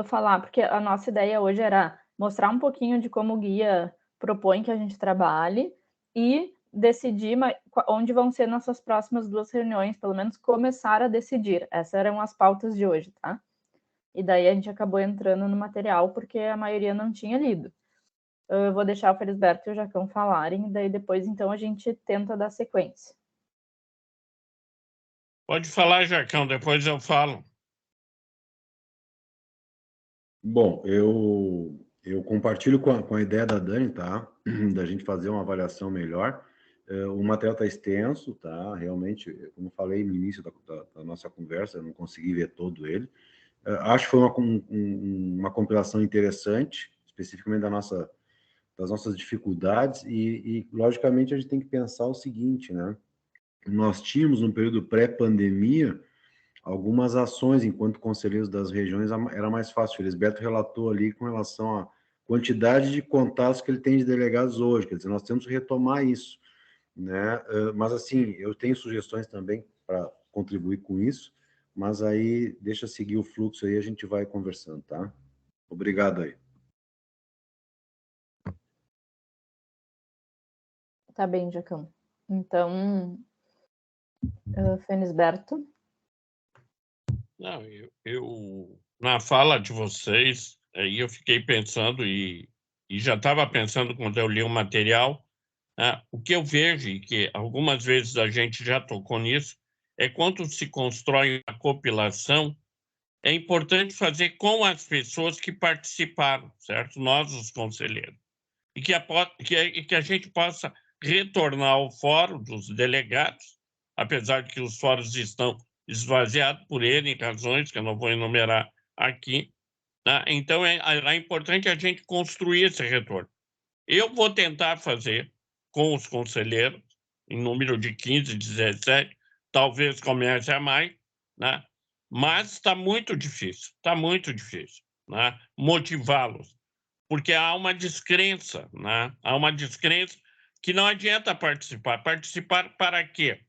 falar, porque a nossa ideia hoje era mostrar um pouquinho de como o guia propõe que a gente trabalhe e decidir onde vão ser nossas próximas 2 reuniões, pelo menos começar a decidir. Essas eram as pautas de hoje, tá? E daí a gente acabou entrando no material porque a maioria não tinha lido. Eu vou deixar o Felisberto e o Jacão falarem, daí depois então a gente tenta dar sequência. Pode falar, Jacão, depois eu falo. Bom, eu compartilho com a ideia da Dani, tá? Da gente fazer uma avaliação melhor. O material está extenso, tá? Realmente, como eu falei no início da nossa conversa, eu não consegui ver todo ele. Acho que foi uma compilação interessante, especificamente das nossas dificuldades, e, logicamente, a gente tem que pensar o seguinte, né? Nós tínhamos, no período pré-pandemia, algumas ações enquanto conselheiros das regiões era mais fácil. O Felisberto relatou ali com relação à quantidade de contatos que ele tem de delegados hoje, quer dizer, nós temos que retomar isso, né? Mas, assim, eu tenho sugestões também para contribuir com isso, mas aí deixa seguir o fluxo aí, a gente vai conversando, tá? Obrigado aí. Tá bem, Jacão. Então, Felisberto. Não, eu na fala de vocês, aí eu fiquei pensando e já estava pensando quando eu li o material, o que eu vejo, e que algumas vezes a gente já tocou nisso, é quando se constrói uma compilação, é importante fazer com as pessoas que participaram, certo? Nós, os conselheiros. E que a gente possa retornar ao fórum dos delegados, apesar de que os fóruns estão esvaziados por N razões, que eu não vou enumerar aqui, né? Então, é importante a gente construir esse retorno. Eu vou tentar fazer com os conselheiros, em número de 15, 17, talvez comece a mais, né? Mas está muito difícil, né? Motivá-los, porque há uma descrença, né? Há uma descrença que não adianta participar. Participar para quê?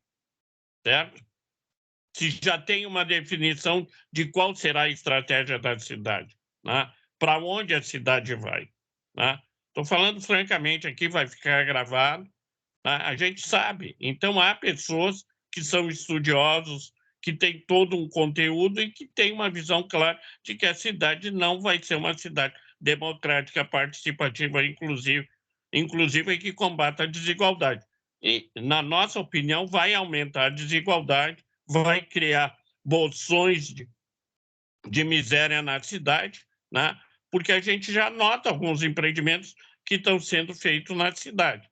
Certo? Se já tem uma definição de qual será a estratégia da cidade, né? para onde a cidade vai. Estou falando francamente aqui, vai ficar gravado. A gente sabe. Então, há pessoas que são estudiosos, que têm todo um conteúdo e que têm uma visão clara de que a cidade não vai ser uma cidade democrática, participativa, inclusive e que combata a desigualdade. E, na nossa opinião, vai aumentar a desigualdade, vai criar bolsões de miséria na cidade, porque a gente já nota alguns empreendimentos que estão sendo feitos na cidade,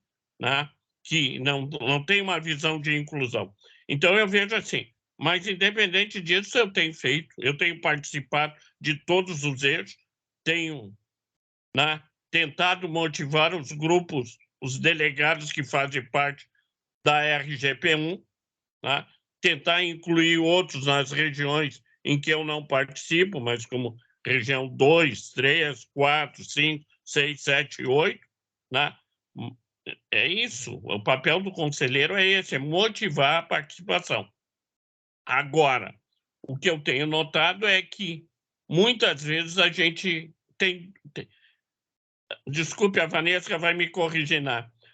que não tem uma visão de inclusão. Então, eu vejo assim, mas independente disso, eu tenho participado de todos os eixos, tenho tentado motivar os grupos, os delegados que fazem parte da RGP1, tentar incluir outros nas regiões em que eu não participo, mas como região 2, 3, 4, 5, 6, 7 e 8, É isso, o papel do conselheiro é esse, é motivar a participação. Agora, o que eu tenho notado é que muitas vezes a gente tem desculpe, a Vanessa vai me corrigir,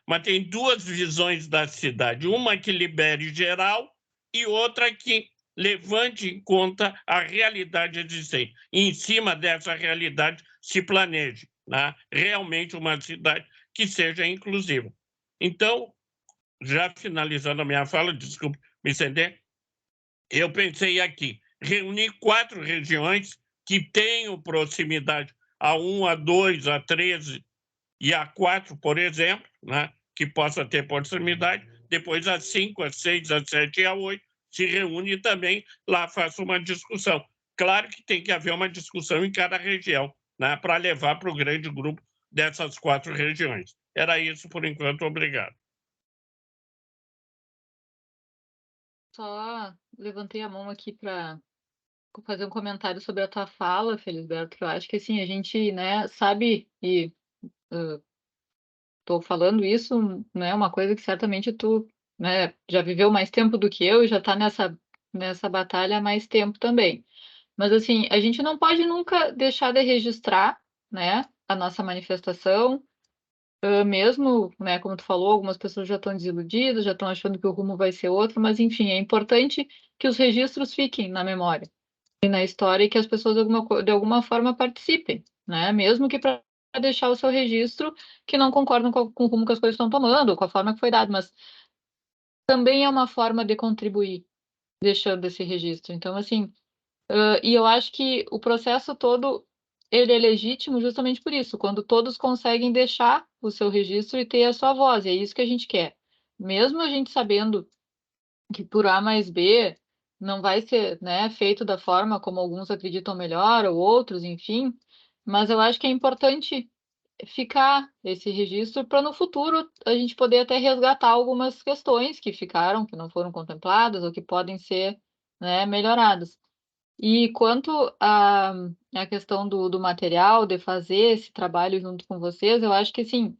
mas tem duas visões da cidade, uma que libere geral e outra que levante em conta a realidade existente. E, em cima dessa realidade, se planeje realmente uma cidade que seja inclusiva. Então, já finalizando a minha fala, desculpe me estender, eu pensei aqui, reunir 4 regiões que tenham proximidade a 1, a 2, a 13 e a 4, por exemplo, que possa ter proximidade, depois a 5, a 6, a 7 e a 8, se reúne e também lá faça uma discussão. Claro que tem que haver uma discussão em cada região, para levar para o grande grupo dessas 4 regiões. Era isso por enquanto, obrigado. Só levantei a mão aqui para fazer um comentário sobre a tua fala, Felisberto, que eu acho que assim, a gente sabe e estou falando isso, uma coisa que certamente tu já viveu mais tempo do que eu e já está nessa batalha há mais tempo também. Mas assim, a gente não pode nunca deixar de registrar a nossa manifestação, mesmo, como tu falou, algumas pessoas já estão desiludidas, já estão achando que o rumo vai ser outro, mas enfim, é importante que os registros fiquem na memória e na história e que as pessoas de alguma forma participem, mesmo que para deixar o seu registro que não concordam com o rumo que as coisas estão tomando, com a forma que foi dado, mas também é uma forma de contribuir deixando esse registro. Então, assim, e eu acho que o processo todo ele é legítimo justamente por isso, quando todos conseguem deixar o seu registro e ter a sua voz, e é isso que a gente quer. Mesmo a gente sabendo que por A mais B não vai ser feito da forma como alguns acreditam melhor, ou outros, enfim, mas eu acho que é importante ficar esse registro para no futuro a gente poder até resgatar algumas questões que ficaram, que não foram contempladas, ou que podem ser melhoradas. E quanto à questão do material, de fazer esse trabalho junto com vocês, eu acho que, assim,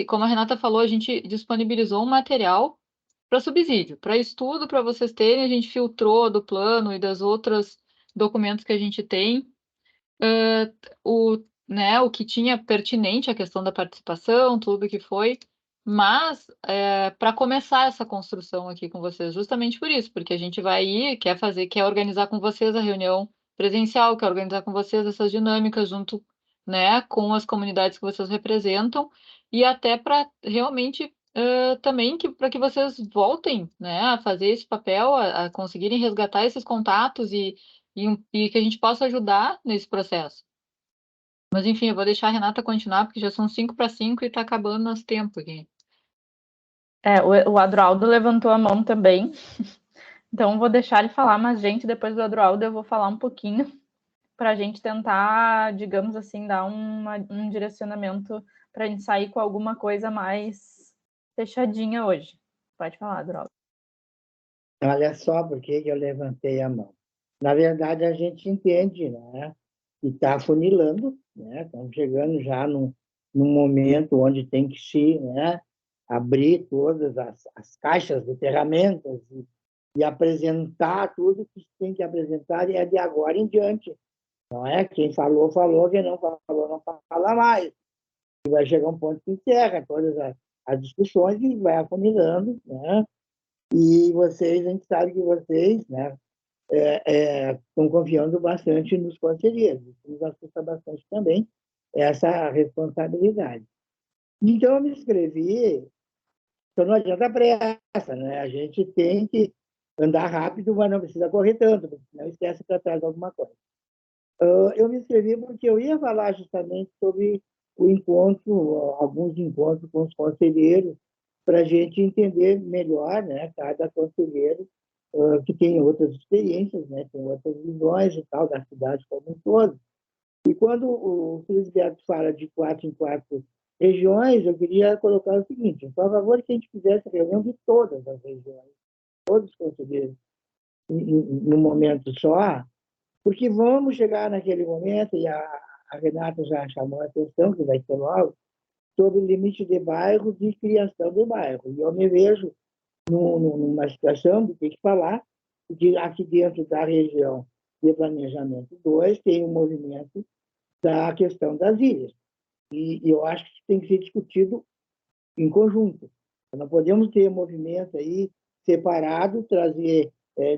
como a Renata falou, a gente disponibilizou um material para subsídio, para estudo, para vocês terem, a gente filtrou do plano e das outras documentos que a gente tem, o que tinha pertinente à questão da participação, tudo que foi, mas para começar essa construção aqui com vocês, justamente por isso, porque a gente vai ir, quer organizar com vocês a reunião presencial, quer organizar com vocês essas dinâmicas junto, com as comunidades que vocês representam, e até para realmente também para que vocês voltem, a fazer esse papel, a conseguirem resgatar esses contatos e que a gente possa ajudar nesse processo. Mas, enfim, eu vou deixar a Renata continuar, porque já são 5:05 e está acabando nosso tempo aqui. O Adroaldo levantou a mão também, então vou deixar ele falar, mas, gente, depois do Adroaldo eu vou falar um pouquinho para a gente tentar, digamos assim, dar um direcionamento para a gente sair com alguma coisa mais fechadinha hoje. Pode falar, Adroaldo. Olha só por que eu levantei a mão. Na verdade, a gente entende, que está afunilando, estamos chegando já num momento onde tem que se abrir todas as caixas de ferramentas e apresentar tudo que tem que apresentar, e é de agora em diante. Não é? Quem falou, falou, quem não falou, não fala mais. E vai chegar um ponto que encerra todas as discussões e vai afunilando, né? E vocês, a gente sabe que vocês, né, estão confiando bastante nos conselheiros. Isso nos assusta bastante também, essa responsabilidade. Então, eu me inscrevi, então não adianta pressa, né? A gente tem que andar rápido, mas não precisa correr tanto, porque senão esquece para trás alguma coisa. Eu me inscrevi porque eu ia falar justamente sobre o encontro, alguns encontros com os conselheiros, para a gente entender melhor, né, cada conselheiro que tem outras experiências, né, tem outras visões e tal, da cidade como um todo. E quando o Felisberto fala de 4 em 4 regiões, eu queria colocar o seguinte: por favor, que a gente fizesse reunião de todas as regiões, todos os conselheiros, num momento só, porque vamos chegar naquele momento, e a Renata já chamou a atenção, que vai ser logo, sobre o limite de bairros e criação de bairro. E eu me vejo numa situação de ter que falar, de aqui dentro da região de planejamento 2 tem um movimento da questão das ilhas. E eu acho que tem que ser discutido em conjunto. Não podemos ter movimento aí separado, trazer,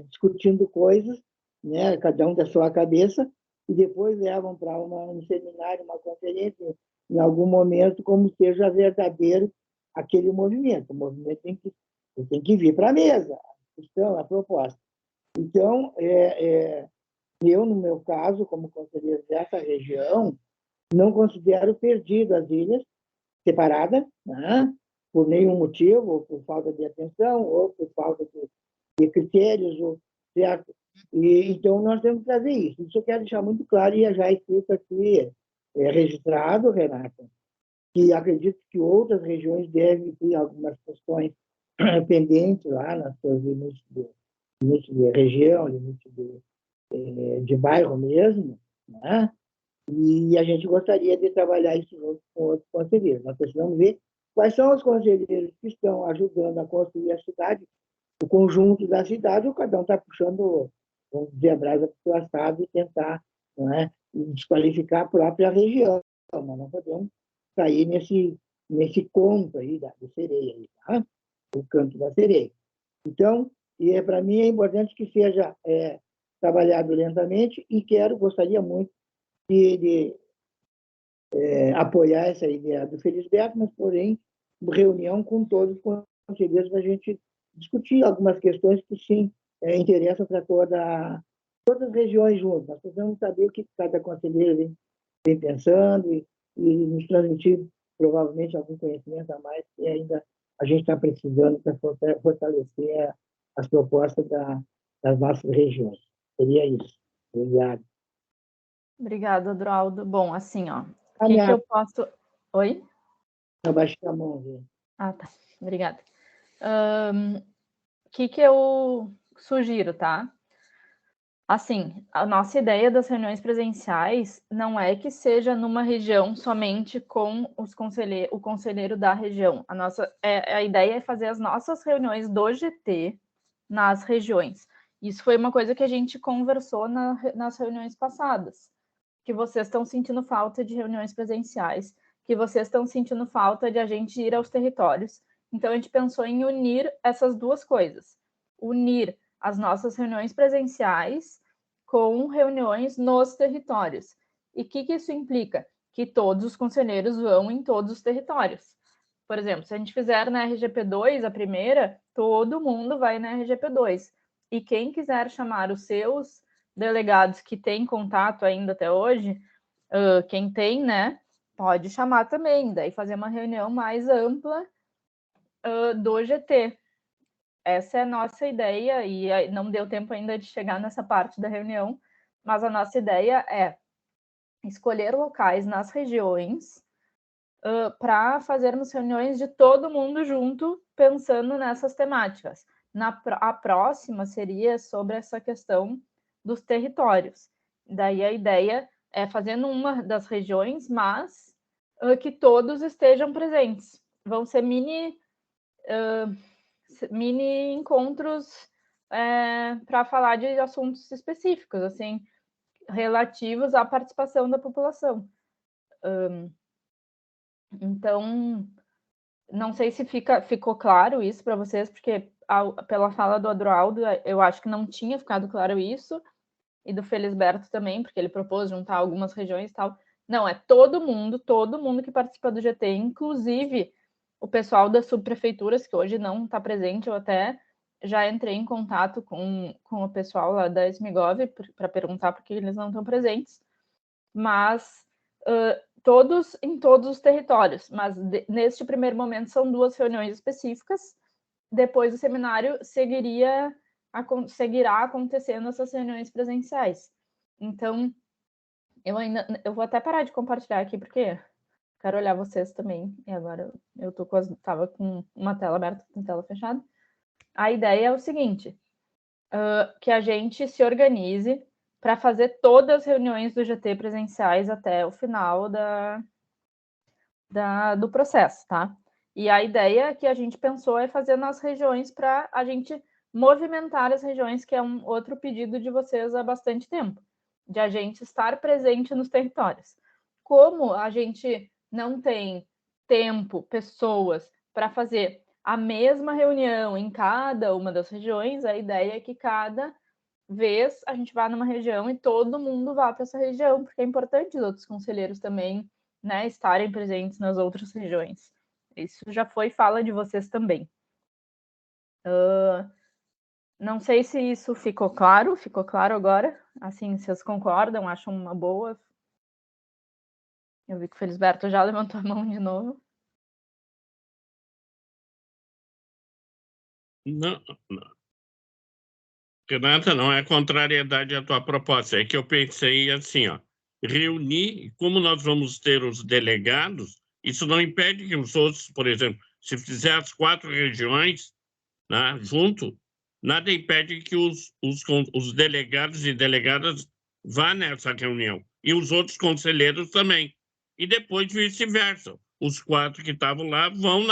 discutindo coisas, né, cada um da sua cabeça, e depois levam para um seminário, uma conferência, em algum momento, como seja verdadeiro aquele movimento. O movimento tem que vir para a mesa, a discussão, a proposta. Então, eu, no meu caso, como conselheiro dessa região, não considero perdido as ilhas separadas, né, por nenhum motivo, ou por falta de atenção, ou por falta de critérios, certo? E, então, nós temos que fazer isso. Isso eu quero deixar muito claro e já escrito aqui, registrado, Renata, que acredito que outras regiões devem ter algumas questões pendentes lá nas suas limites de região, limites de bairro mesmo, né? E a gente gostaria de trabalhar isso junto com outros conselheiros. Nós precisamos ver quais são os conselheiros que estão ajudando a construir a cidade, o conjunto da cidade, ou cada um está puxando, vamos dizer, a brasa para o seu assado e tentar, não é, desqualificar a própria região. Mas não podemos cair nesse conto aí do sereia, aí, tá? O canto da sereia. Então, para mim é importante que seja trabalhado lentamente e gostaria muito de apoiar essa ideia do Felisberto, mas, porém, reunião com todos os conselheiros para a gente discutir algumas questões que, sim, interessam para todas as regiões juntas. Nós precisamos saber o que cada conselheiro vem pensando e nos transmitir, provavelmente, algum conhecimento a mais que ainda a gente está precisando para fortalecer as propostas das nossas regiões. Seria isso. Obrigado. Obrigada, Adroaldo. Bom, assim, ó, o que eu posso... Oi? Eu baixei a mão, viu? Ah, tá. Obrigada. O que eu sugiro, tá? Assim, a nossa ideia das reuniões presenciais não é que seja numa região somente com o conselheiro da região. A ideia é fazer as nossas reuniões do GT nas regiões. Isso foi uma coisa que a gente conversou nas reuniões passadas, que vocês estão sentindo falta de reuniões presenciais, que vocês estão sentindo falta de a gente ir aos territórios. Então, a gente pensou em unir essas duas coisas. Unir as nossas reuniões presenciais com reuniões nos territórios. E o que isso implica? Que todos os conselheiros vão em todos os territórios. Por exemplo, se a gente fizer na RGP2, a primeira, todo mundo vai na RGP2. E quem quiser chamar os seus delegados que têm contato ainda até hoje, quem tem, né, pode chamar também, daí fazer uma reunião mais ampla do GT. Essa é a nossa ideia, e não deu tempo ainda de chegar nessa parte da reunião, mas a nossa ideia é escolher locais nas regiões para fazermos reuniões de todo mundo junto, pensando nessas temáticas. A próxima seria sobre essa questão dos territórios. Daí a ideia é fazer numa das regiões, mas que todos estejam presentes. Vão ser mini encontros para falar de assuntos específicos, assim, relativos à participação da população. Então, não sei se ficou claro isso para vocês, porque pela fala do Adroaldo, eu acho que não tinha ficado claro isso, e do Felisberto também, porque ele propôs juntar algumas regiões e tal. Não, é todo mundo que participa do GT, inclusive o pessoal das subprefeituras, que hoje não está presente. Eu até já entrei em contato com o pessoal lá da Smigov para perguntar por que eles não estão presentes, mas em todos os territórios. Mas neste primeiro momento são 2 reuniões específicas. Depois o seminário seguirá acontecendo essas reuniões presenciais. Então, eu vou até parar de compartilhar aqui, porque quero olhar vocês também. E agora eu estava com uma tela aberta, com tela fechada. A ideia é o seguinte, que a gente se organize para fazer todas as reuniões do GT presenciais até o final do processo, tá? E a ideia que a gente pensou é fazer nas regiões para a gente movimentar as regiões, que é um outro pedido de vocês há bastante tempo, de a gente estar presente nos territórios. Como a gente não tem tempo, pessoas para fazer a mesma reunião em cada uma das regiões, a ideia é que cada vez a gente vá numa região e todo mundo vá para essa região, porque é importante os outros conselheiros também, né, estarem presentes nas outras regiões. Isso já foi fala de vocês também. Não sei se isso ficou claro agora? Assim, vocês concordam, acham uma boa? Eu vi que o Felisberto já levantou a mão de novo. Não, Renata, não é contrariedade à tua proposta, é que eu pensei assim, ó, reunir, como nós vamos ter os delegados, isso não impede que os outros, por exemplo, se fizer as 4 regiões, né, junto, nada impede que os delegados e delegadas vá nessa reunião, e os outros conselheiros também, e depois vice-versa, os 4 que estavam lá vão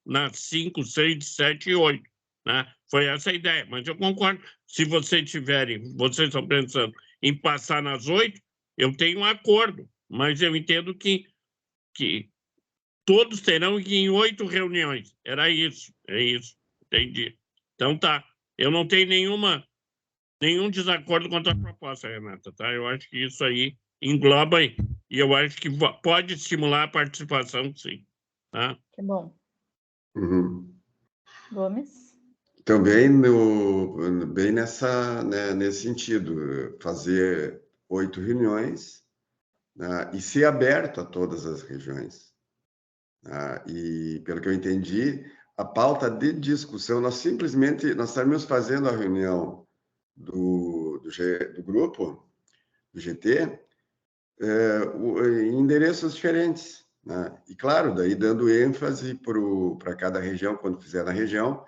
nas 5, 6, 7 e 8, né? Foi essa a ideia, mas eu concordo, se vocês estão pensando em passar nas 8, eu tenho um acordo, mas eu entendo que todos terão que ir em 8 reuniões, é isso, entendi. Então tá, eu não tenho nenhum desacordo com a tua proposta, Renata, tá? Eu acho que isso aí engloba aí, e eu acho que pode estimular a participação, sim. Tá? Que bom. Gomes? Também bem nesse sentido, fazer 8 reuniões, né, e ser aberto a todas as regiões. E, pelo que eu entendi, a pauta de discussão, nós estaremos fazendo a reunião do grupo, do GT, em endereços diferentes, né? E, claro, daí dando ênfase para cada região, quando fizer na região,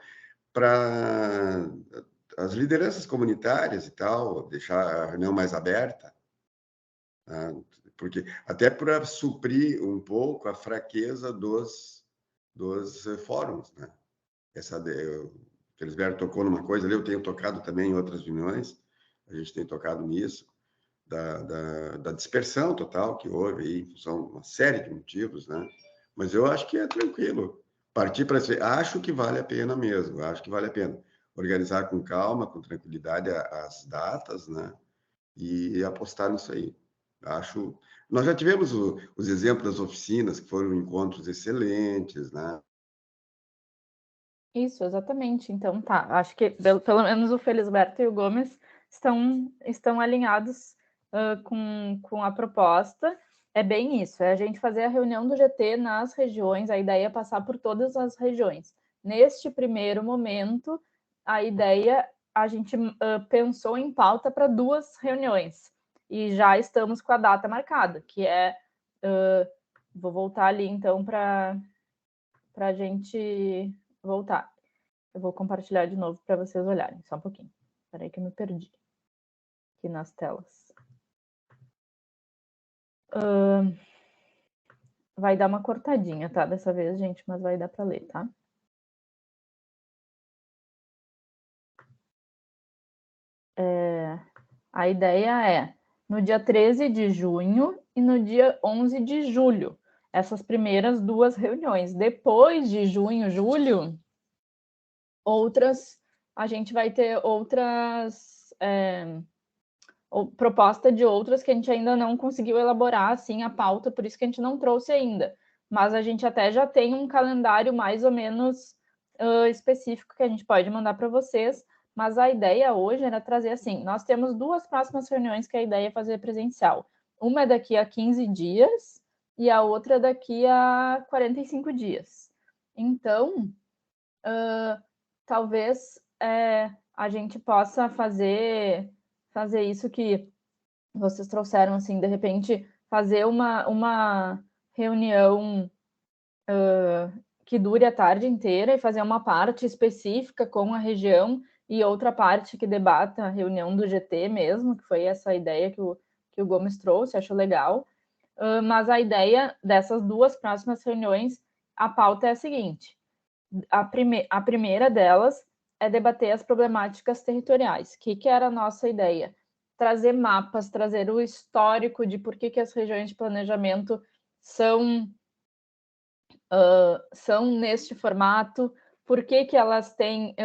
para as lideranças comunitárias e tal, deixar a reunião mais aberta, né? Porque até para suprir um pouco a fraqueza dos fóruns, né? O Felisberto tocou numa coisa ali, eu tenho tocado também em outras reuniões, a gente tem tocado nisso, da dispersão total que houve aí, em função de uma série de motivos, né? Mas eu acho que é tranquilo. Partir para isso, acho que vale a pena mesmo, acho que vale a pena. Organizar com calma, com tranquilidade as datas, né? E apostar nisso aí. Acho. Nós já tivemos os exemplos das oficinas, que foram encontros excelentes, né? Isso, exatamente. Então, tá. Acho que pelo menos o Felisberto e o Gomes estão alinhados com a proposta. É bem isso, é a gente fazer a reunião do GT nas regiões, a ideia é passar por todas as regiões. Neste primeiro momento, a ideia, a gente pensou em pauta para 2 reuniões, e já estamos com a data marcada, que é... vou voltar ali, então, para a gente voltar. Eu vou compartilhar de novo para vocês olharem, só um pouquinho. Espera aí que eu me perdi aqui nas telas. Vai dar uma cortadinha, tá? Dessa vez, gente, mas vai dar para ler, tá? A ideia é no dia 13 de junho e no dia 11 de julho. Essas primeiras 2 reuniões. Depois de junho, julho, a gente vai ter outras, proposta de outras que a gente ainda não conseguiu elaborar, assim, a pauta, por isso que a gente não trouxe ainda. Mas a gente até já tem um calendário mais ou menos específico que a gente pode mandar para vocês, mas a ideia hoje era trazer assim, nós temos 2 próximas reuniões que a ideia é fazer presencial. Uma é daqui a 15 dias e a outra daqui a 45 dias. Então, talvez a gente possa fazer isso que vocês trouxeram, assim, de repente, fazer uma reunião que dure a tarde inteira e fazer uma parte específica com a região e outra parte que debata a reunião do GT mesmo, que foi essa ideia que o Gomes trouxe, acho legal. Mas a ideia dessas 2 próximas reuniões, a pauta é a seguinte: a primeira delas é debater as problemáticas territoriais. O que era a nossa ideia? Trazer mapas, trazer o histórico de por que as regiões de planejamento são neste formato, por que elas têm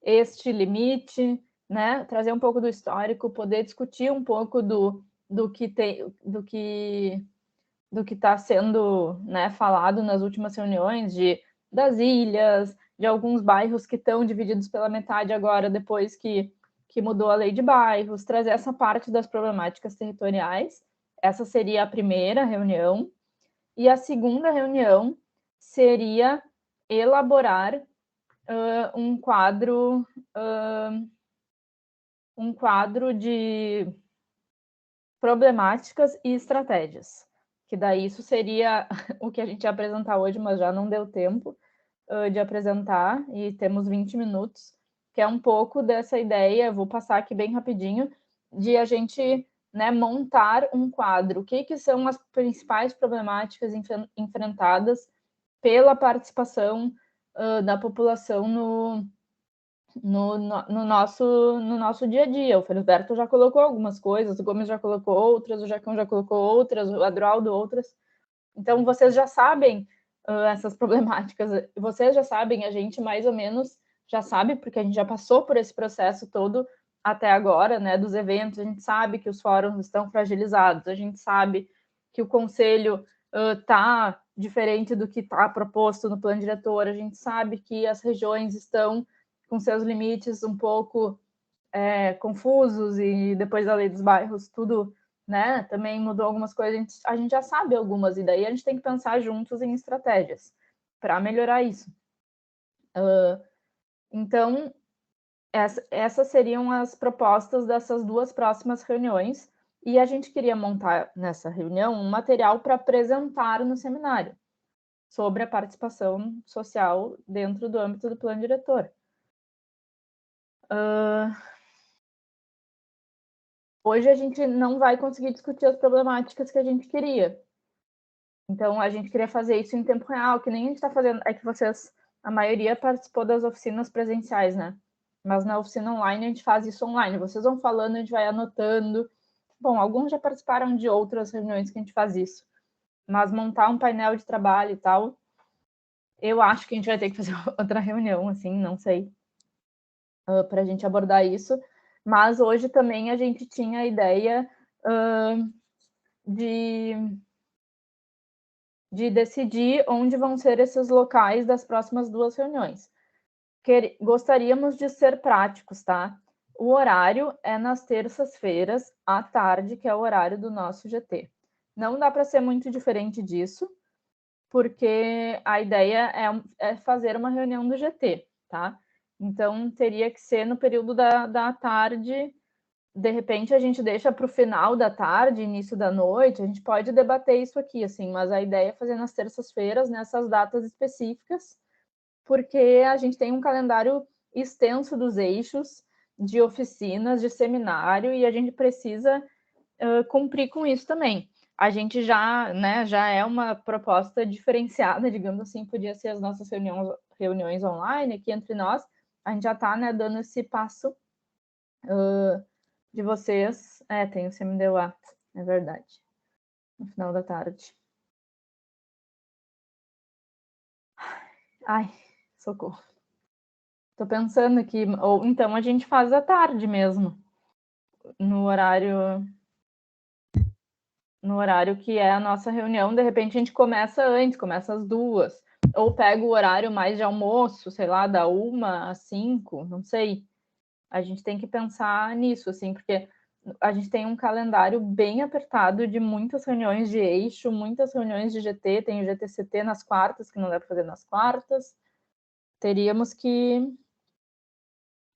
este limite, né? Trazer um pouco do histórico, poder discutir um pouco do que está sendo, né, falado nas últimas reuniões das ilhas, de alguns bairros que estão divididos pela metade agora, depois que mudou a lei de bairros, trazer essa parte das problemáticas territoriais. Essa seria a primeira reunião. E a segunda reunião seria elaborar um quadro de problemáticas e estratégias, que daí isso seria o que a gente ia apresentar hoje, mas já não deu tempo de apresentar, e temos 20 minutos, que é um pouco dessa ideia, vou passar aqui bem rapidinho, de a gente, né, montar um quadro. O que são as principais problemáticas enfrentadas pela participação da população no nosso dia a dia. O Feliberto já colocou algumas coisas, o Gomes já colocou outras, o Jacão já colocou outras, o Adroaldo outras. Então, vocês já sabem essas problemáticas, vocês já sabem, a gente mais ou menos já sabe, porque a gente já passou por esse processo todo até agora, né, dos eventos, a gente sabe que os fóruns estão fragilizados, a gente sabe que o conselho está diferente do que está proposto no plano diretor, a gente sabe que as regiões estão com seus limites um pouco confusos, e depois da lei dos bairros tudo, né, também mudou algumas coisas, a gente já sabe algumas, e daí a gente tem que pensar juntos em estratégias para melhorar isso. Então, essas seriam as propostas dessas 2 próximas reuniões, e a gente queria montar nessa reunião um material para apresentar no seminário sobre a participação social dentro do âmbito do plano diretor. Hoje a gente não vai conseguir discutir as problemáticas que a gente queria. Então, a gente queria fazer isso em tempo real, que nem a gente está fazendo. É que a maioria participou das oficinas presenciais, né? Mas na oficina online a gente faz isso online. Vocês vão falando, a gente vai anotando. Bom, alguns já participaram de outras reuniões que a gente faz isso. Mas montar um painel de trabalho e tal, eu acho que a gente vai ter que fazer outra reunião, assim, não sei, para a gente abordar isso. Mas hoje também a gente tinha a ideia de decidir onde vão ser esses locais das próximas 2 reuniões. Gostaríamos de ser práticos, tá? O horário é nas terças-feiras, à tarde, que é o horário do nosso GT. Não dá para ser muito diferente disso, porque a ideia é fazer uma reunião do GT, tá? Então, teria que ser no período da tarde. De repente, a gente deixa para o final da tarde, início da noite, a gente pode debater isso aqui, assim, mas a ideia é fazer nas terças-feiras, nessas datas específicas, porque a gente tem um calendário extenso dos eixos, de oficinas, de seminário, e a gente precisa cumprir com isso também. A gente já, né, já é uma proposta diferenciada, digamos assim, podia ser as nossas reuniões online aqui entre nós, a gente já está, né, dando esse passo de vocês. Tem o CMDUA, é verdade. No final da tarde. Ai, socorro. Tô pensando aqui, ou então a gente faz à tarde mesmo, no horário que é a nossa reunião. De repente a gente começa antes, começa às 2, ou pega o horário mais de almoço, sei lá, da 1 às 5, não sei. A gente tem que pensar nisso, assim, porque a gente tem um calendário bem apertado de muitas reuniões de eixo, muitas reuniões de GT, tem o GTCT nas quartas, que não dá para fazer nas quartas. Teríamos que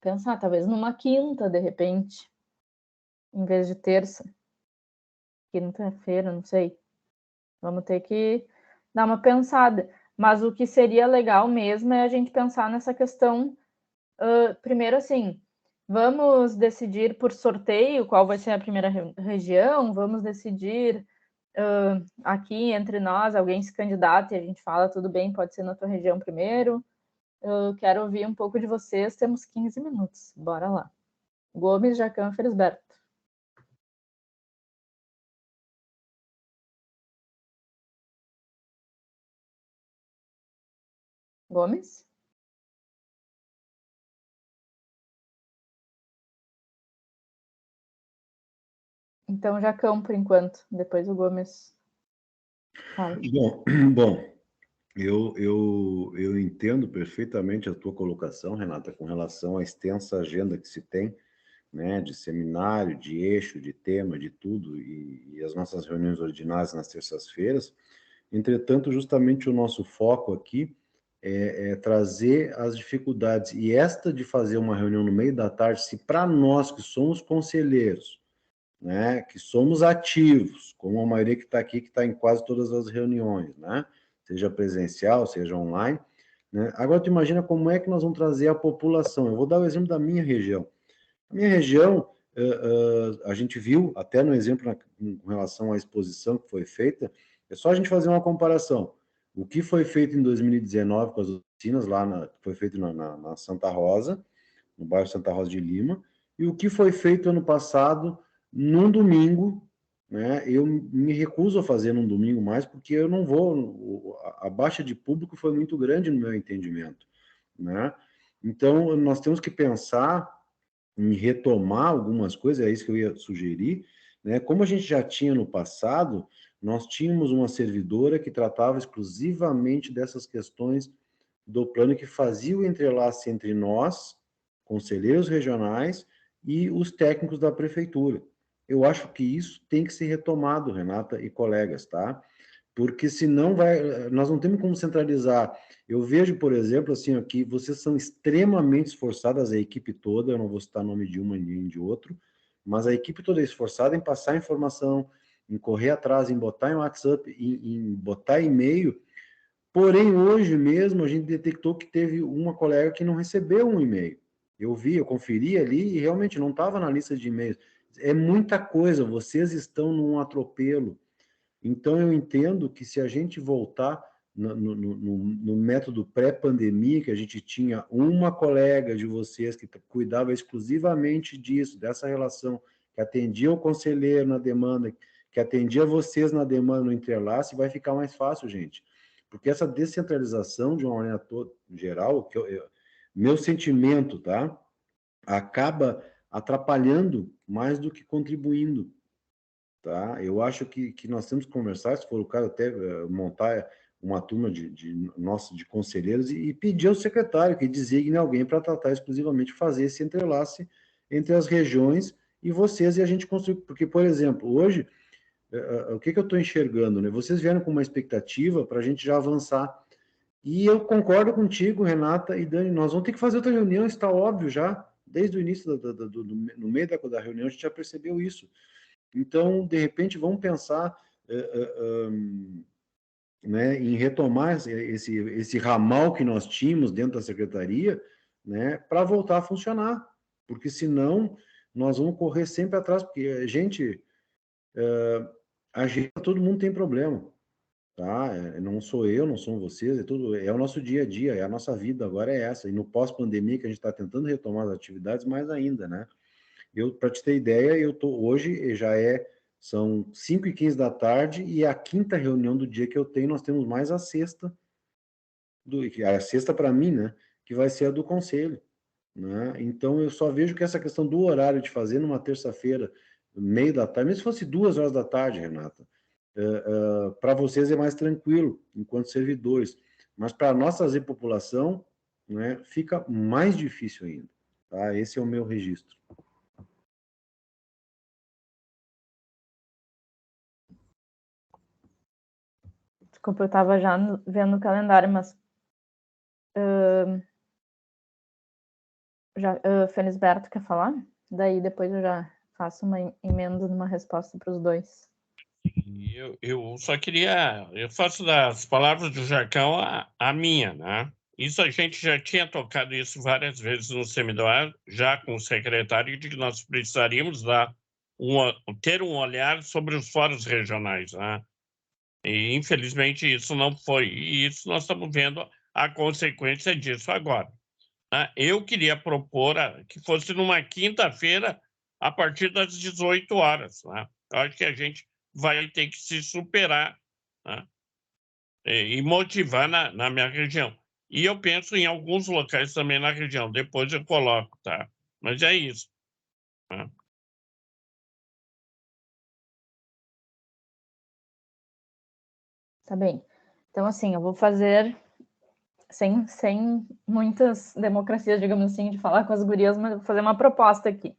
pensar, talvez numa quinta, de repente, em vez de terça. Quinta-feira, não sei. Vamos ter que dar uma pensada. Mas o que seria legal mesmo é a gente pensar nessa questão, primeiro assim, vamos decidir por sorteio qual vai ser a primeira região, vamos decidir aqui entre nós, alguém se candidata e a gente fala, tudo bem, pode ser na tua região primeiro. Eu quero ouvir um pouco de vocês, temos 15 minutos, bora lá. Gomes, Jacão, Felisberto. Gomes? Então, Jacão, por enquanto. Depois o Gomes fala. Bom, eu entendo perfeitamente a tua colocação, Renata, com relação à extensa agenda que se tem, né, de seminário, de eixo, de tema, de tudo, e as nossas reuniões ordinárias nas terças-feiras. Entretanto, justamente o nosso foco aqui é trazer as dificuldades. E esta de fazer uma reunião no meio da tarde, se para nós que somos conselheiros, né, que somos ativos, como a maioria que está aqui, que está em quase todas as reuniões, né, seja presencial, seja online, né. Agora, tu imagina como é que nós vamos trazer a população. Eu vou dar o exemplo da minha região. A minha região, a gente viu, até no exemplo com relação à exposição que foi feita, é só a gente fazer uma comparação. O que foi feito em 2019 com as oficinas, foi feito na Santa Rosa, no bairro Santa Rosa de Lima, e o que foi feito ano passado, num domingo, né? Eu me recuso a fazer num domingo mais, porque eu não vou, a baixa de público foi muito grande no meu entendimento, né? Então, nós temos que pensar em retomar algumas coisas, é isso que eu ia sugerir, né? Como a gente já tinha no passado, nós tínhamos uma servidora que tratava exclusivamente dessas questões do plano, que fazia o entrelace entre nós, conselheiros regionais, e os técnicos da prefeitura. Eu acho que isso tem que ser retomado, Renata e colegas, tá? Porque senão nós não temos como centralizar. Eu vejo, por exemplo, assim, aqui, vocês são extremamente esforçadas, a equipe toda, eu não vou citar nome de uma nem de outro, mas a equipe toda é esforçada em passar informação, em correr atrás, em botar em WhatsApp, em botar e-mail. Porém, hoje mesmo, a gente detectou que teve uma colega que não recebeu um e-mail. Eu conferi ali e realmente não estava na lista de e-mails. É muita coisa, vocês estão num atropelo. Então, eu entendo que se a gente voltar no método pré-pandemia, que a gente tinha uma colega de vocês que cuidava exclusivamente disso, dessa relação, que atendia o conselheiro na demanda, que atendia vocês na demanda no interlace, vai ficar mais fácil, gente. Porque essa descentralização, de uma maneira geral, meu sentimento, tá? Acaba atrapalhando mais do que contribuindo. Tá? Eu acho que nós temos que conversar, se for o caso, até montar uma turma de conselheiros e pedir ao secretário que designe alguém para tratar exclusivamente, fazer esse entrelace entre as regiões e vocês, e a gente construir. Porque, por exemplo, hoje, o que eu estou enxergando? Né? Vocês vieram com uma expectativa para a gente já avançar. E eu concordo contigo, Renata e Dani, nós vamos ter que fazer outra reunião, está óbvio já, desde o início, no meio da reunião, a gente já percebeu isso. Então, de repente, vamos pensar né, em retomar esse ramal que nós tínhamos dentro da secretaria, né, para voltar a funcionar, porque senão nós vamos correr sempre atrás, porque todo mundo tem problema, tá? Não sou eu, não são vocês, é o nosso dia a dia, é a nossa vida, agora é essa, e no pós-pandemia que a gente está tentando retomar as atividades, mais ainda, né? Para te ter ideia, hoje são 5h15 da tarde e a quinta reunião do dia que eu tenho, nós temos mais a sexta, a sexta para mim, né, que vai ser a do conselho, né? Então eu só vejo que essa questão do horário de fazer numa terça-feira, meio da tarde, mesmo se fosse 2 horas da tarde, Renata, para vocês é mais tranquilo, enquanto servidores, mas para a nossa população, né, fica mais difícil ainda, tá? Esse é o meu registro. Desculpa, eu estava já vendo o calendário, mas Felisberto quer falar? Daí depois eu já faço uma emenda numa resposta para os dois. Eu só queria... Eu faço das palavras do Jacão a minha, né? Isso a gente já tinha tocado isso várias vezes no seminário, já com o secretário, de que nós precisaríamos ter um olhar sobre os fóruns regionais, né? E, infelizmente, isso não foi. E isso nós estamos vendo a consequência disso agora. Né? Eu queria propor que fosse numa quinta-feira, a partir das 18 horas. Né? Eu acho que a gente vai ter que se superar, né? E motivar na minha região. E eu penso em alguns locais também na região. Depois eu coloco, tá? Mas é isso. Né? Tá bem. Então, assim, eu vou fazer sem muitas democracias, digamos assim, de falar com as gurias, mas eu vou fazer uma proposta aqui.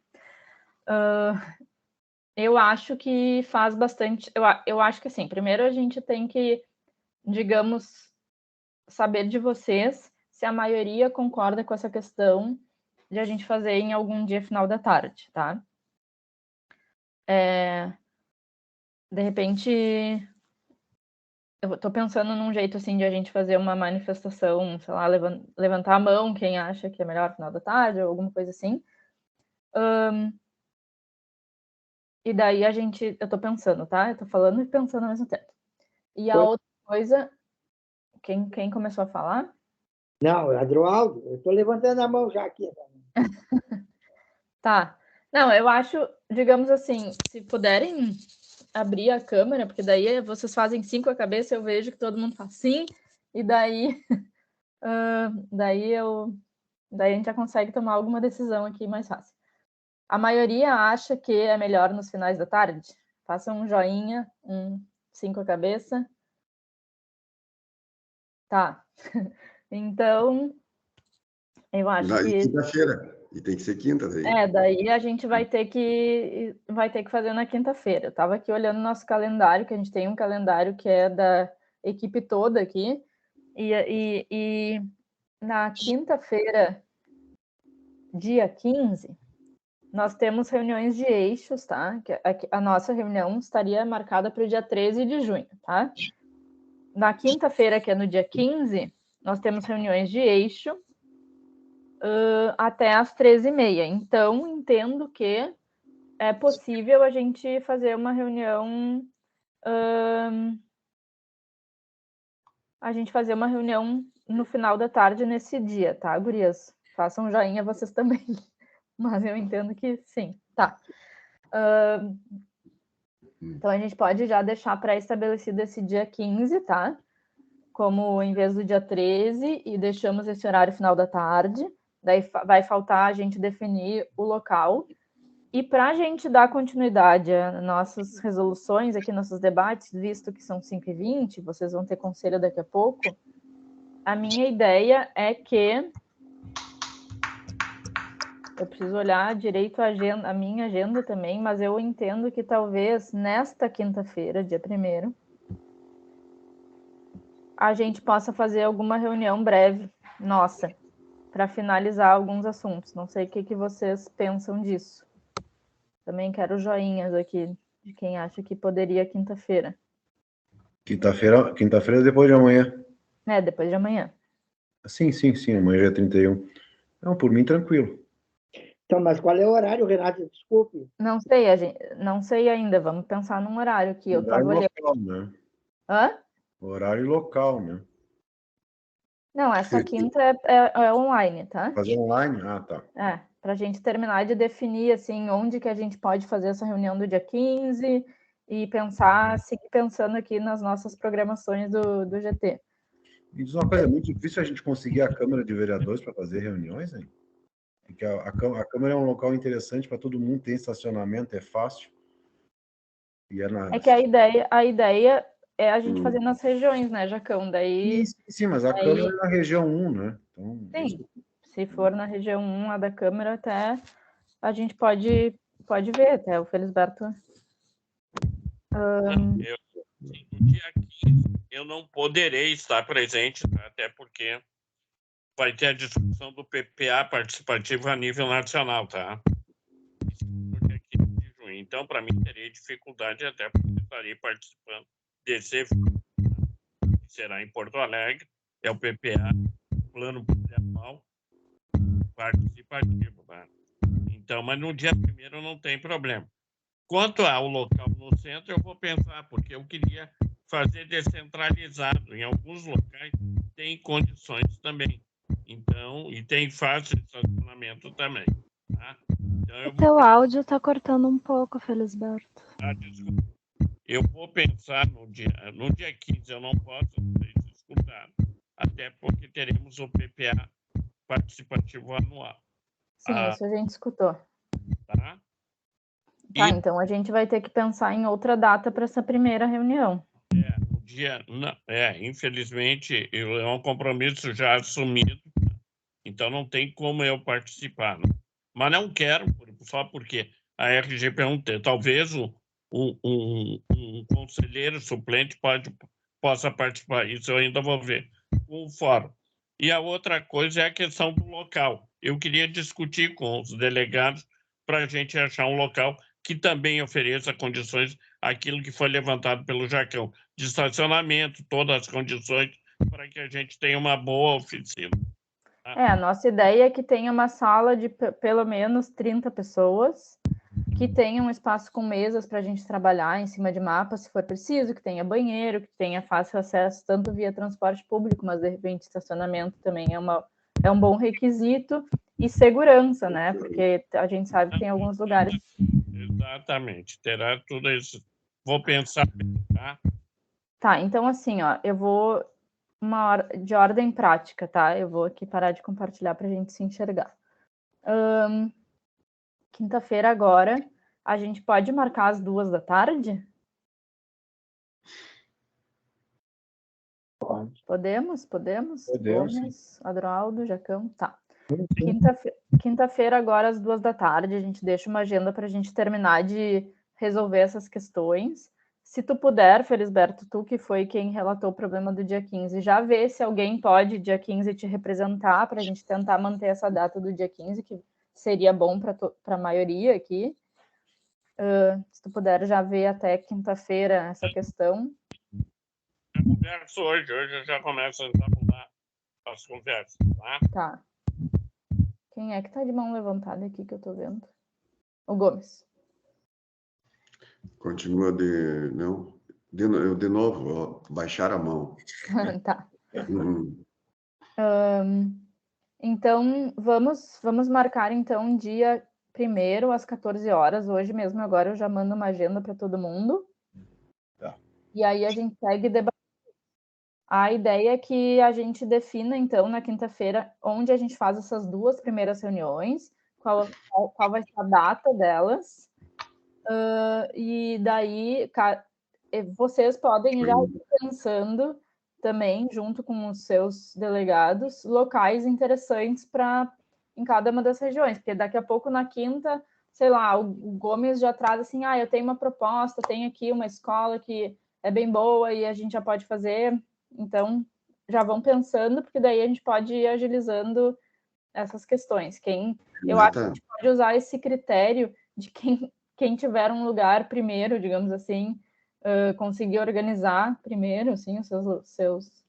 Eu acho que faz bastante... Eu acho que, assim, primeiro a gente tem que, digamos, saber de vocês se a maioria concorda com essa questão de a gente fazer em algum dia final da tarde, tá? De repente, eu estou pensando num jeito assim de a gente fazer uma manifestação, sei lá, levantar a mão quem acha que é melhor final da tarde ou alguma coisa assim. E daí eu estou pensando, tá? Eu estou falando e pensando ao mesmo tempo. E a outra coisa, quem começou a falar? Não, é Adroaldo. Eu estou levantando a mão já aqui. Tá. Não, eu acho, digamos assim, se puderem abrir a câmera, porque daí vocês fazem 5 a cabeça, eu vejo que todo mundo faz sim, e daí daí a gente já consegue tomar alguma decisão aqui mais fácil. A maioria acha que é melhor nos finais da tarde? Faça um joinha, 5 a cabeça. Tá. Então, eu acho que... Quinta-feira. E tem que ser quinta daí. Daí a gente vai ter que fazer na quinta-feira. Eu estava aqui olhando nosso calendário, que a gente tem um calendário que é da equipe toda aqui, e na quinta-feira, dia 15, nós temos reuniões de eixos, tá? A nossa reunião estaria marcada para o dia 13 de junho, tá? Na quinta-feira, que é no dia 15, nós temos reuniões de eixo, até às 13h30. Então, entendo que é possível a gente fazer uma reunião... no final da tarde nesse dia, tá, gurias? Façam um joinha vocês também. Mas eu entendo que sim. Tá. Então, a gente pode já deixar pré-estabelecido esse dia 15, tá? Como em vez do dia 13, e deixamos esse horário final da tarde. Daí vai faltar a gente definir o local. E para a gente dar continuidade às nossas resoluções aqui, nossos debates, visto que são 5h20, vocês vão ter conselho daqui a pouco, a minha ideia é que... Eu preciso olhar direito a minha agenda também, mas eu entendo que talvez nesta quinta-feira, dia 1º, a gente possa fazer alguma reunião breve, nossa, para finalizar alguns assuntos. Não sei o que vocês pensam disso. Também quero joinhas aqui de quem acha que poderia quinta-feira. Quinta-feira depois de amanhã. Depois de amanhã. Sim, amanhã já é 31. Não, por mim, tranquilo. Então, mas qual é o horário, Renato? Desculpe. Não sei ainda, vamos pensar num horário aqui. Eu estava olhando. Local, né? Hã? Horário local, né? Não, essa quinta é online, tá? Fazer online? Ah, tá. a gente terminar de definir, assim, onde que a gente pode fazer essa reunião do dia 15 e seguir pensando aqui nas nossas programações do GT. Me diz uma coisa, é muito difícil a gente conseguir a Câmara de Vereadores para fazer reuniões, hein? Porque a Câmara é um local interessante para todo mundo, tem estacionamento, é fácil. E É que a ideia é a gente fazer nas regiões, né, Jacão? Daí... Sim, mas a Câmara é na região 1, né? Então, sim, se for na região 1, a da Câmara, até a gente pode ver, até o Felisberto... No dia 15, eu não poderei estar presente, tá? Até porque vai ter a discussão do PPA participativo a nível nacional, tá? No dia 15 de junho. Então, para mim, terei dificuldade, até porque estarei participando desse evento, que será em Porto Alegre, é o PPA, Plano Municipal Participativo, tá? Então, mas no dia 1º não tem problema. Quanto ao local no centro, eu vou pensar, porque eu queria fazer descentralizado. Em alguns locais tem condições também. Então, e tem fácil de estacionamento também. Tá? Então, Teu áudio está cortando um pouco, Felisberto. Desculpa. Eu vou pensar no dia 15, eu não posso ser escutado, até porque teremos o PPA participativo anual. Sim, isso a gente escutou. Tá? Então a gente vai ter que pensar em outra data para essa primeira reunião. Infelizmente, é um compromisso já assumido, então não tem como eu participar. Né? Mas não quero, só porque a RG perguntou, talvez um conselheiro suplente possa participar, isso eu ainda vou ver com o fórum. E a outra coisa é a questão do local. Eu queria discutir com os delegados para a gente achar um local que também ofereça condições, aquilo que foi levantado pelo Jacão, de estacionamento, todas as condições para que a gente tenha uma boa oficina. A nossa ideia é que tenha uma sala de pelo menos 30 pessoas, que tenha um espaço com mesas para a gente trabalhar em cima de mapas, se for preciso, que tenha banheiro, que tenha fácil acesso tanto via transporte público, mas de repente estacionamento também é um bom requisito, e segurança, né? Porque a gente sabe que tem alguns lugares... Exatamente, terá tudo isso. Vou pensar, tá? Tá, então assim, ó, eu vou... de ordem prática, tá? Eu vou aqui parar de compartilhar para a gente se enxergar. Quinta-feira agora, a gente pode marcar às 2h? Podemos? Gomes, Adroaldo, Jacão, tá. Quinta-feira agora às 2h, a gente deixa uma agenda para a gente terminar de resolver essas questões. Se tu puder, Felisberto, tu que foi quem relatou o problema do dia 15, já vê se alguém pode, dia 15, te representar, para a gente tentar manter essa data do dia 15, que seria bom para a maioria aqui. Se tu puder já ver até quinta-feira essa questão. Eu converso hoje eu já começo a mudar as conversas, tá? Tá. Quem é que tá de mão levantada aqui que eu tô vendo? O Gomes. Continua de novo, ó, baixar a mão. Tá. Então, vamos marcar, então, dia 1º, às 14h. Hoje mesmo, agora, eu já mando uma agenda para todo mundo. Tá. E aí a gente segue debatendo. A ideia é que a gente defina, então, na quinta-feira, onde a gente faz essas 2 primeiras reuniões, qual vai ser a data delas. E daí, vocês podem já ir pensando também, junto com os seus delegados, locais interessantes em cada uma das regiões, porque daqui a pouco, na quinta, sei lá, o Gomes já traz assim, eu tenho uma proposta, tem aqui uma escola que é bem boa e a gente já pode fazer, então já vão pensando, porque daí a gente pode ir agilizando essas questões. Eu acho que a gente pode usar esse critério de quem tiver um lugar primeiro, digamos assim, conseguir organizar primeiro, assim, os seus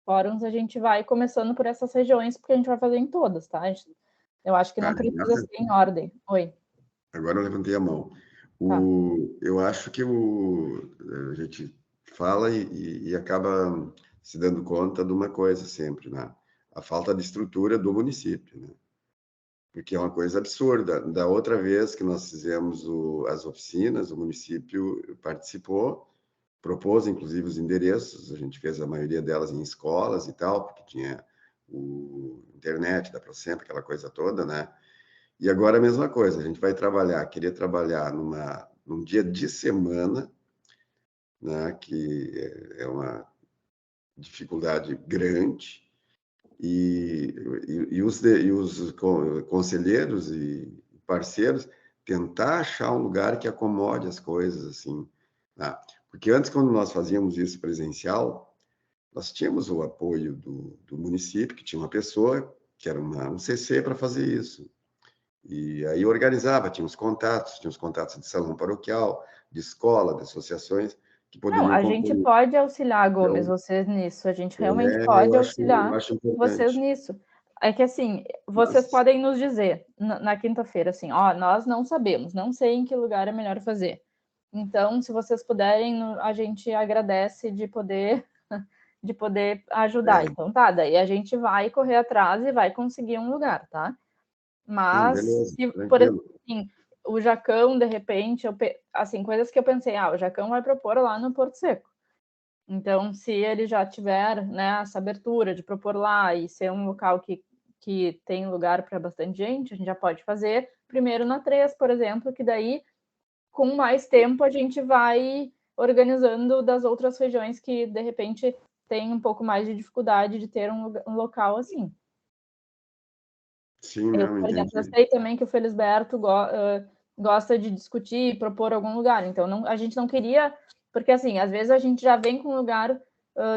fóruns, a gente vai começando por essas regiões, porque a gente vai fazer em todas, tá? Eu acho que não precisa ser em ordem. Oi. Agora eu levantei a mão. Tá. Eu acho que a gente fala e acaba se dando conta de uma coisa sempre, né? A falta de estrutura do município, né? porque é uma coisa absurda. Da outra vez que nós fizemos as oficinas, o município participou, propôs, inclusive, os endereços, a gente fez a maioria delas em escolas e tal, porque tinha o internet da Procemp, aquela coisa toda, né? E agora a mesma coisa, a gente vai querer trabalhar num dia de semana, né, que é uma dificuldade grande, e os conselheiros e parceiros tentar achar um lugar que acomode as coisas, assim, né? Porque antes, quando nós fazíamos isso presencial, nós tínhamos o apoio do município, que tinha uma pessoa que era um CC para fazer isso. E aí organizava, tinha os contatos de salão paroquial, de escola, de associações, que poderiam... Não, a gente pode auxiliar, Gomes, vocês nisso. A gente realmente pode auxiliar vocês nisso. É que, assim, vocês podem nos dizer na quinta-feira, assim, ó, nós não sabemos, não sei em que lugar é melhor fazer. Então, se vocês puderem, a gente agradece de poder ajudar. Então, tá, daí a gente vai correr atrás e vai conseguir um lugar, tá? Mas, por exemplo, assim, o Jacão, de repente, assim, coisas que eu pensei, o Jacão vai propor lá no Porto Seco. Então, se ele já tiver, né, essa abertura de propor lá e ser um local que tem lugar para bastante gente, a gente já pode fazer primeiro na 3, por exemplo, que daí, com mais tempo, a gente vai organizando das outras regiões que, de repente, tem um pouco mais de dificuldade de ter um local assim. Sim, não, por exemplo, eu sei também que o Felisberto gosta de discutir e propor algum lugar. Então, a gente não queria... Porque, assim, às vezes a gente já vem com um lugar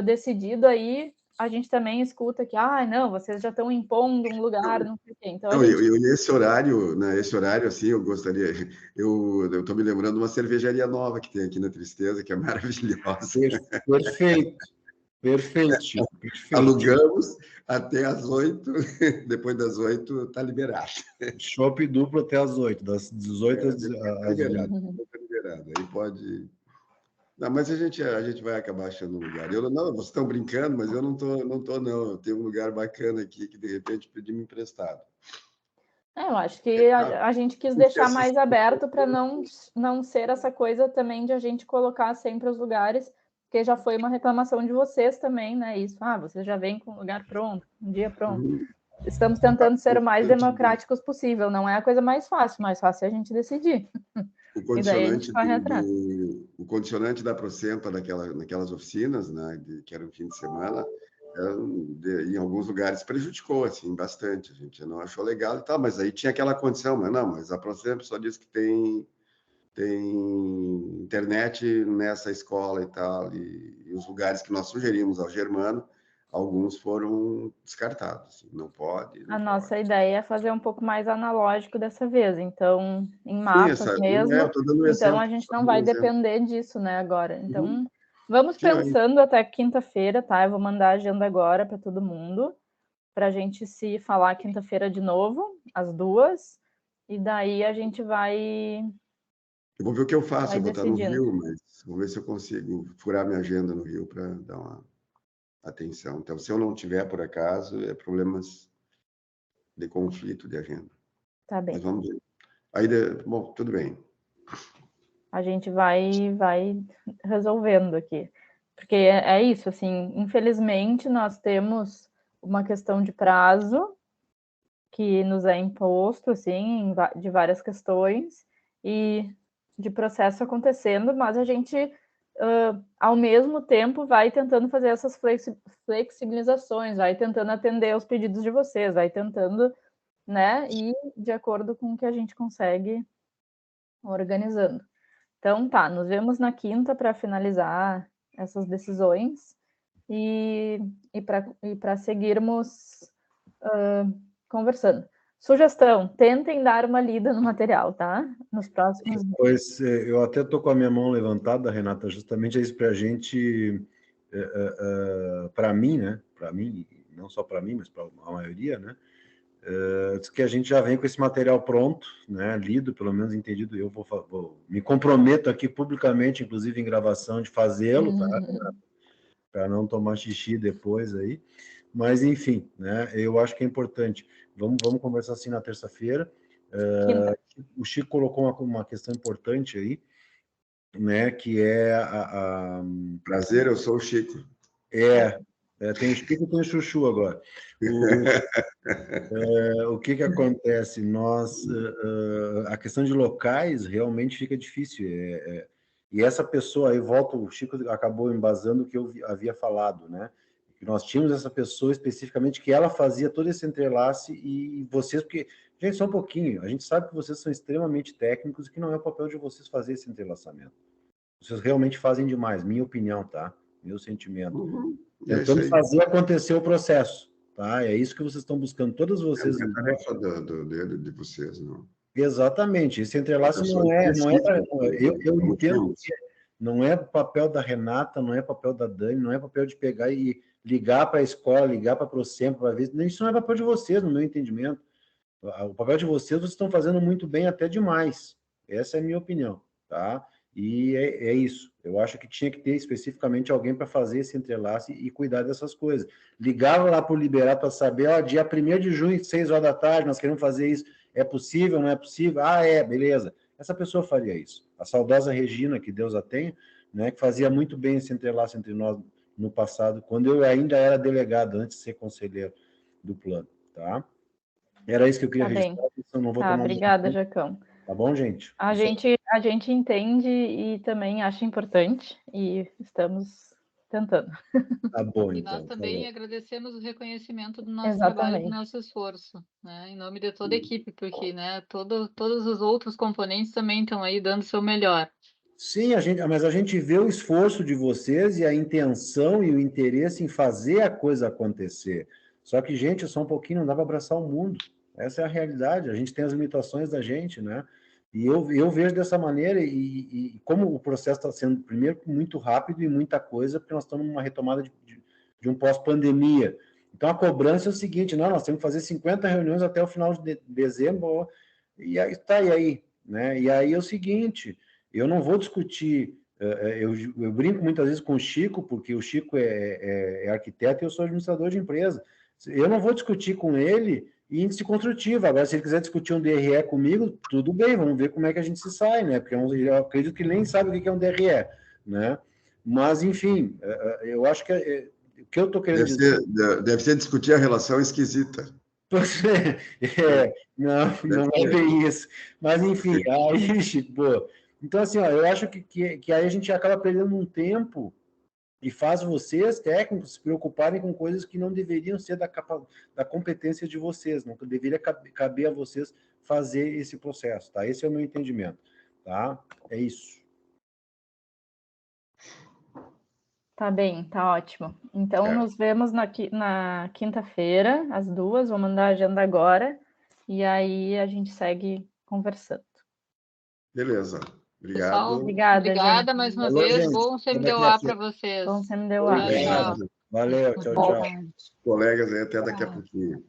decidido, aí a gente também escuta que, não, vocês já estão impondo um lugar, não sei o quê. Então, nesse horário, né, assim, eu gostaria... Eu estou me lembrando de uma cervejaria nova que tem aqui na Tristeza, que é maravilhosa. Perfeito. Perfeito. Alugamos até às 8, depois das 8 está liberado. Chopp duplo até às 8, das 18 às 8. Está liberado. Aí pode... Não, mas a gente vai acabar achando um lugar. Vocês estão brincando, mas eu não tô, não. Eu tenho um lugar bacana aqui que, de repente, pedi-me emprestado. Eu acho que a gente quis deixar mais aberto para não ser essa coisa também de a gente colocar sempre os lugares, porque já foi uma reclamação de vocês também, né? Isso, vocês já vêm com o lugar pronto, um dia pronto. Estamos tentando ser o mais democráticos possível, não é a coisa mais fácil é a gente decidir. O condicionante da Procempa naquelas oficinas, né, que era um fim de semana, em alguns lugares prejudicou assim, bastante. A gente não achou legal e tal, mas aí tinha aquela condição, mas a Procempa só diz que tem internet nessa escola e tal, e os lugares que nós sugerimos ao Germano, alguns foram descartados. Não pode. Nossa ideia é fazer um pouco mais analógico dessa vez, então, em mapas mesmo. Então, a gente não vai depender disso, né, agora. Então, vamos pensando até quinta-feira, tá? Eu vou mandar a agenda agora para todo mundo, para a gente se falar quinta-feira de novo, às 2, e daí a gente vai... Eu vou ver o que eu faço, eu vou estar no Rio, mas vou ver se eu consigo furar minha agenda no Rio para dar uma atenção. Então, se eu não tiver, por acaso, é problemas de conflito de agenda. Tá bem. Mas vamos ver. Aí, bom, tudo bem. A gente vai resolvendo aqui. Porque é isso, assim, infelizmente, nós temos uma questão de prazo que nos é imposto, assim, de várias questões, e de processo acontecendo, mas a gente... ao mesmo tempo, vai tentando fazer essas flexibilizações, vai tentando atender os pedidos de vocês, vai tentando, né, ir de acordo com o que a gente consegue organizando. Então, tá, nos vemos na quinta para finalizar essas decisões e para seguirmos conversando. Sugestão, tentem dar uma lida no material, tá? Nos próximos dias. Pois, eu até estou com a minha mão levantada, Renata, justamente isso para a gente, para mim, né? Para mim, não só para mim, mas para a maioria, né? Que a gente já vem com esse material pronto, né? Lido, pelo menos entendido. Eu vou me comprometo aqui publicamente, inclusive em gravação, de fazê-lo, tá? Para não tomar xixi depois aí. Mas, enfim, né, eu acho que é importante. Vamos conversar assim na terça-feira. O Chico colocou uma questão importante aí, né, que é Prazer, eu sou o Chico. Tem o Chico e tem o Chuchu agora. O que acontece? A questão de locais realmente fica difícil. E essa pessoa, aí volta, o Chico acabou embasando o que eu havia falado, né? Que nós tínhamos essa pessoa especificamente que ela fazia todo esse entrelace e vocês, porque, gente, só um pouquinho, a gente sabe que vocês são extremamente técnicos e que não é o papel de vocês fazer esse entrelaçamento. Vocês realmente fazem demais, minha opinião, tá? Meu sentimento. Tentando fazer acontecer o processo, tá? É isso que vocês estão buscando, todas vocês. É a tarefa de vocês, não? Exatamente, esse entrelaço eu entendo que não é papel da Renata, não é papel da Dani, não é papel de pegar e ligar para a escola, ligar para a Procemp, para ver, isso não é papel de vocês, no meu entendimento. O papel de vocês estão fazendo muito bem, até demais. Essa é a minha opinião, tá? E é isso. Eu acho que tinha que ter especificamente alguém para fazer esse entrelace e cuidar dessas coisas. Ligava lá para o Liberato para saber, dia 1º de junho, 6 horas da tarde, nós queremos fazer isso. É possível, não é possível? Beleza. Essa pessoa faria isso. A saudosa Regina, que Deus a tenha, né, que fazia muito bem esse entrelace entre nós no passado, quando eu ainda era delegado, antes de ser conselheiro do plano, tá? Era isso que eu queria registrar. Não vou tomar obrigada, Jacão. Tá bom, gente? A gente entende e também acha importante e estamos tentando. Tá bom, e então. nós também agradecemos o reconhecimento do nosso Exatamente. trabalho, do nosso esforço, né, em nome de toda a equipe, porque, né, todos os outros componentes também estão aí dando o seu melhor. Sim, mas a gente vê o esforço de vocês e a intenção e o interesse em fazer a coisa acontecer. Só que, gente, só um pouquinho, não dá para abraçar o mundo. Essa é a realidade, a gente tem as limitações da gente, né? E eu vejo dessa maneira, e como o processo está sendo, primeiro, muito rápido e muita coisa, porque nós estamos numa retomada de um pós-pandemia. Então, a cobrança é o seguinte, nós temos que fazer 50 reuniões até o final de dezembro, e aí está, e aí? Né? E aí é o seguinte, eu não vou discutir, eu brinco muitas vezes com o Chico, porque o Chico é arquiteto e eu sou administrador de empresa. Eu não vou discutir com ele índice construtivo. Agora, se ele quiser discutir um DRE comigo, tudo bem, vamos ver como é que a gente se sai, né? Porque eu acredito que ele nem sabe o que é um DRE, né? Mas, enfim, eu acho que o que eu estou querendo dizer... Deve ser discutir a relação esquisita. Não é bem isso. Mas, enfim, aí, Chico, então, assim, eu acho que aí a gente acaba perdendo um tempo e faz vocês, técnicos, se preocuparem com coisas que não deveriam ser da competência de vocês, não deveria caber a vocês fazer esse processo, tá? Esse é o meu entendimento, tá? É isso. Tá bem, tá ótimo. Então, nos vemos na quinta-feira, às 2h, vou mandar a agenda agora, e aí a gente segue conversando. Beleza. Obrigado. Pessoal, obrigada mais uma Valeu, vez. gente. Bom CMDOA para vocês. Bom CMDOA. Valeu, tchau. Colegas aí, até daqui a pouquinho.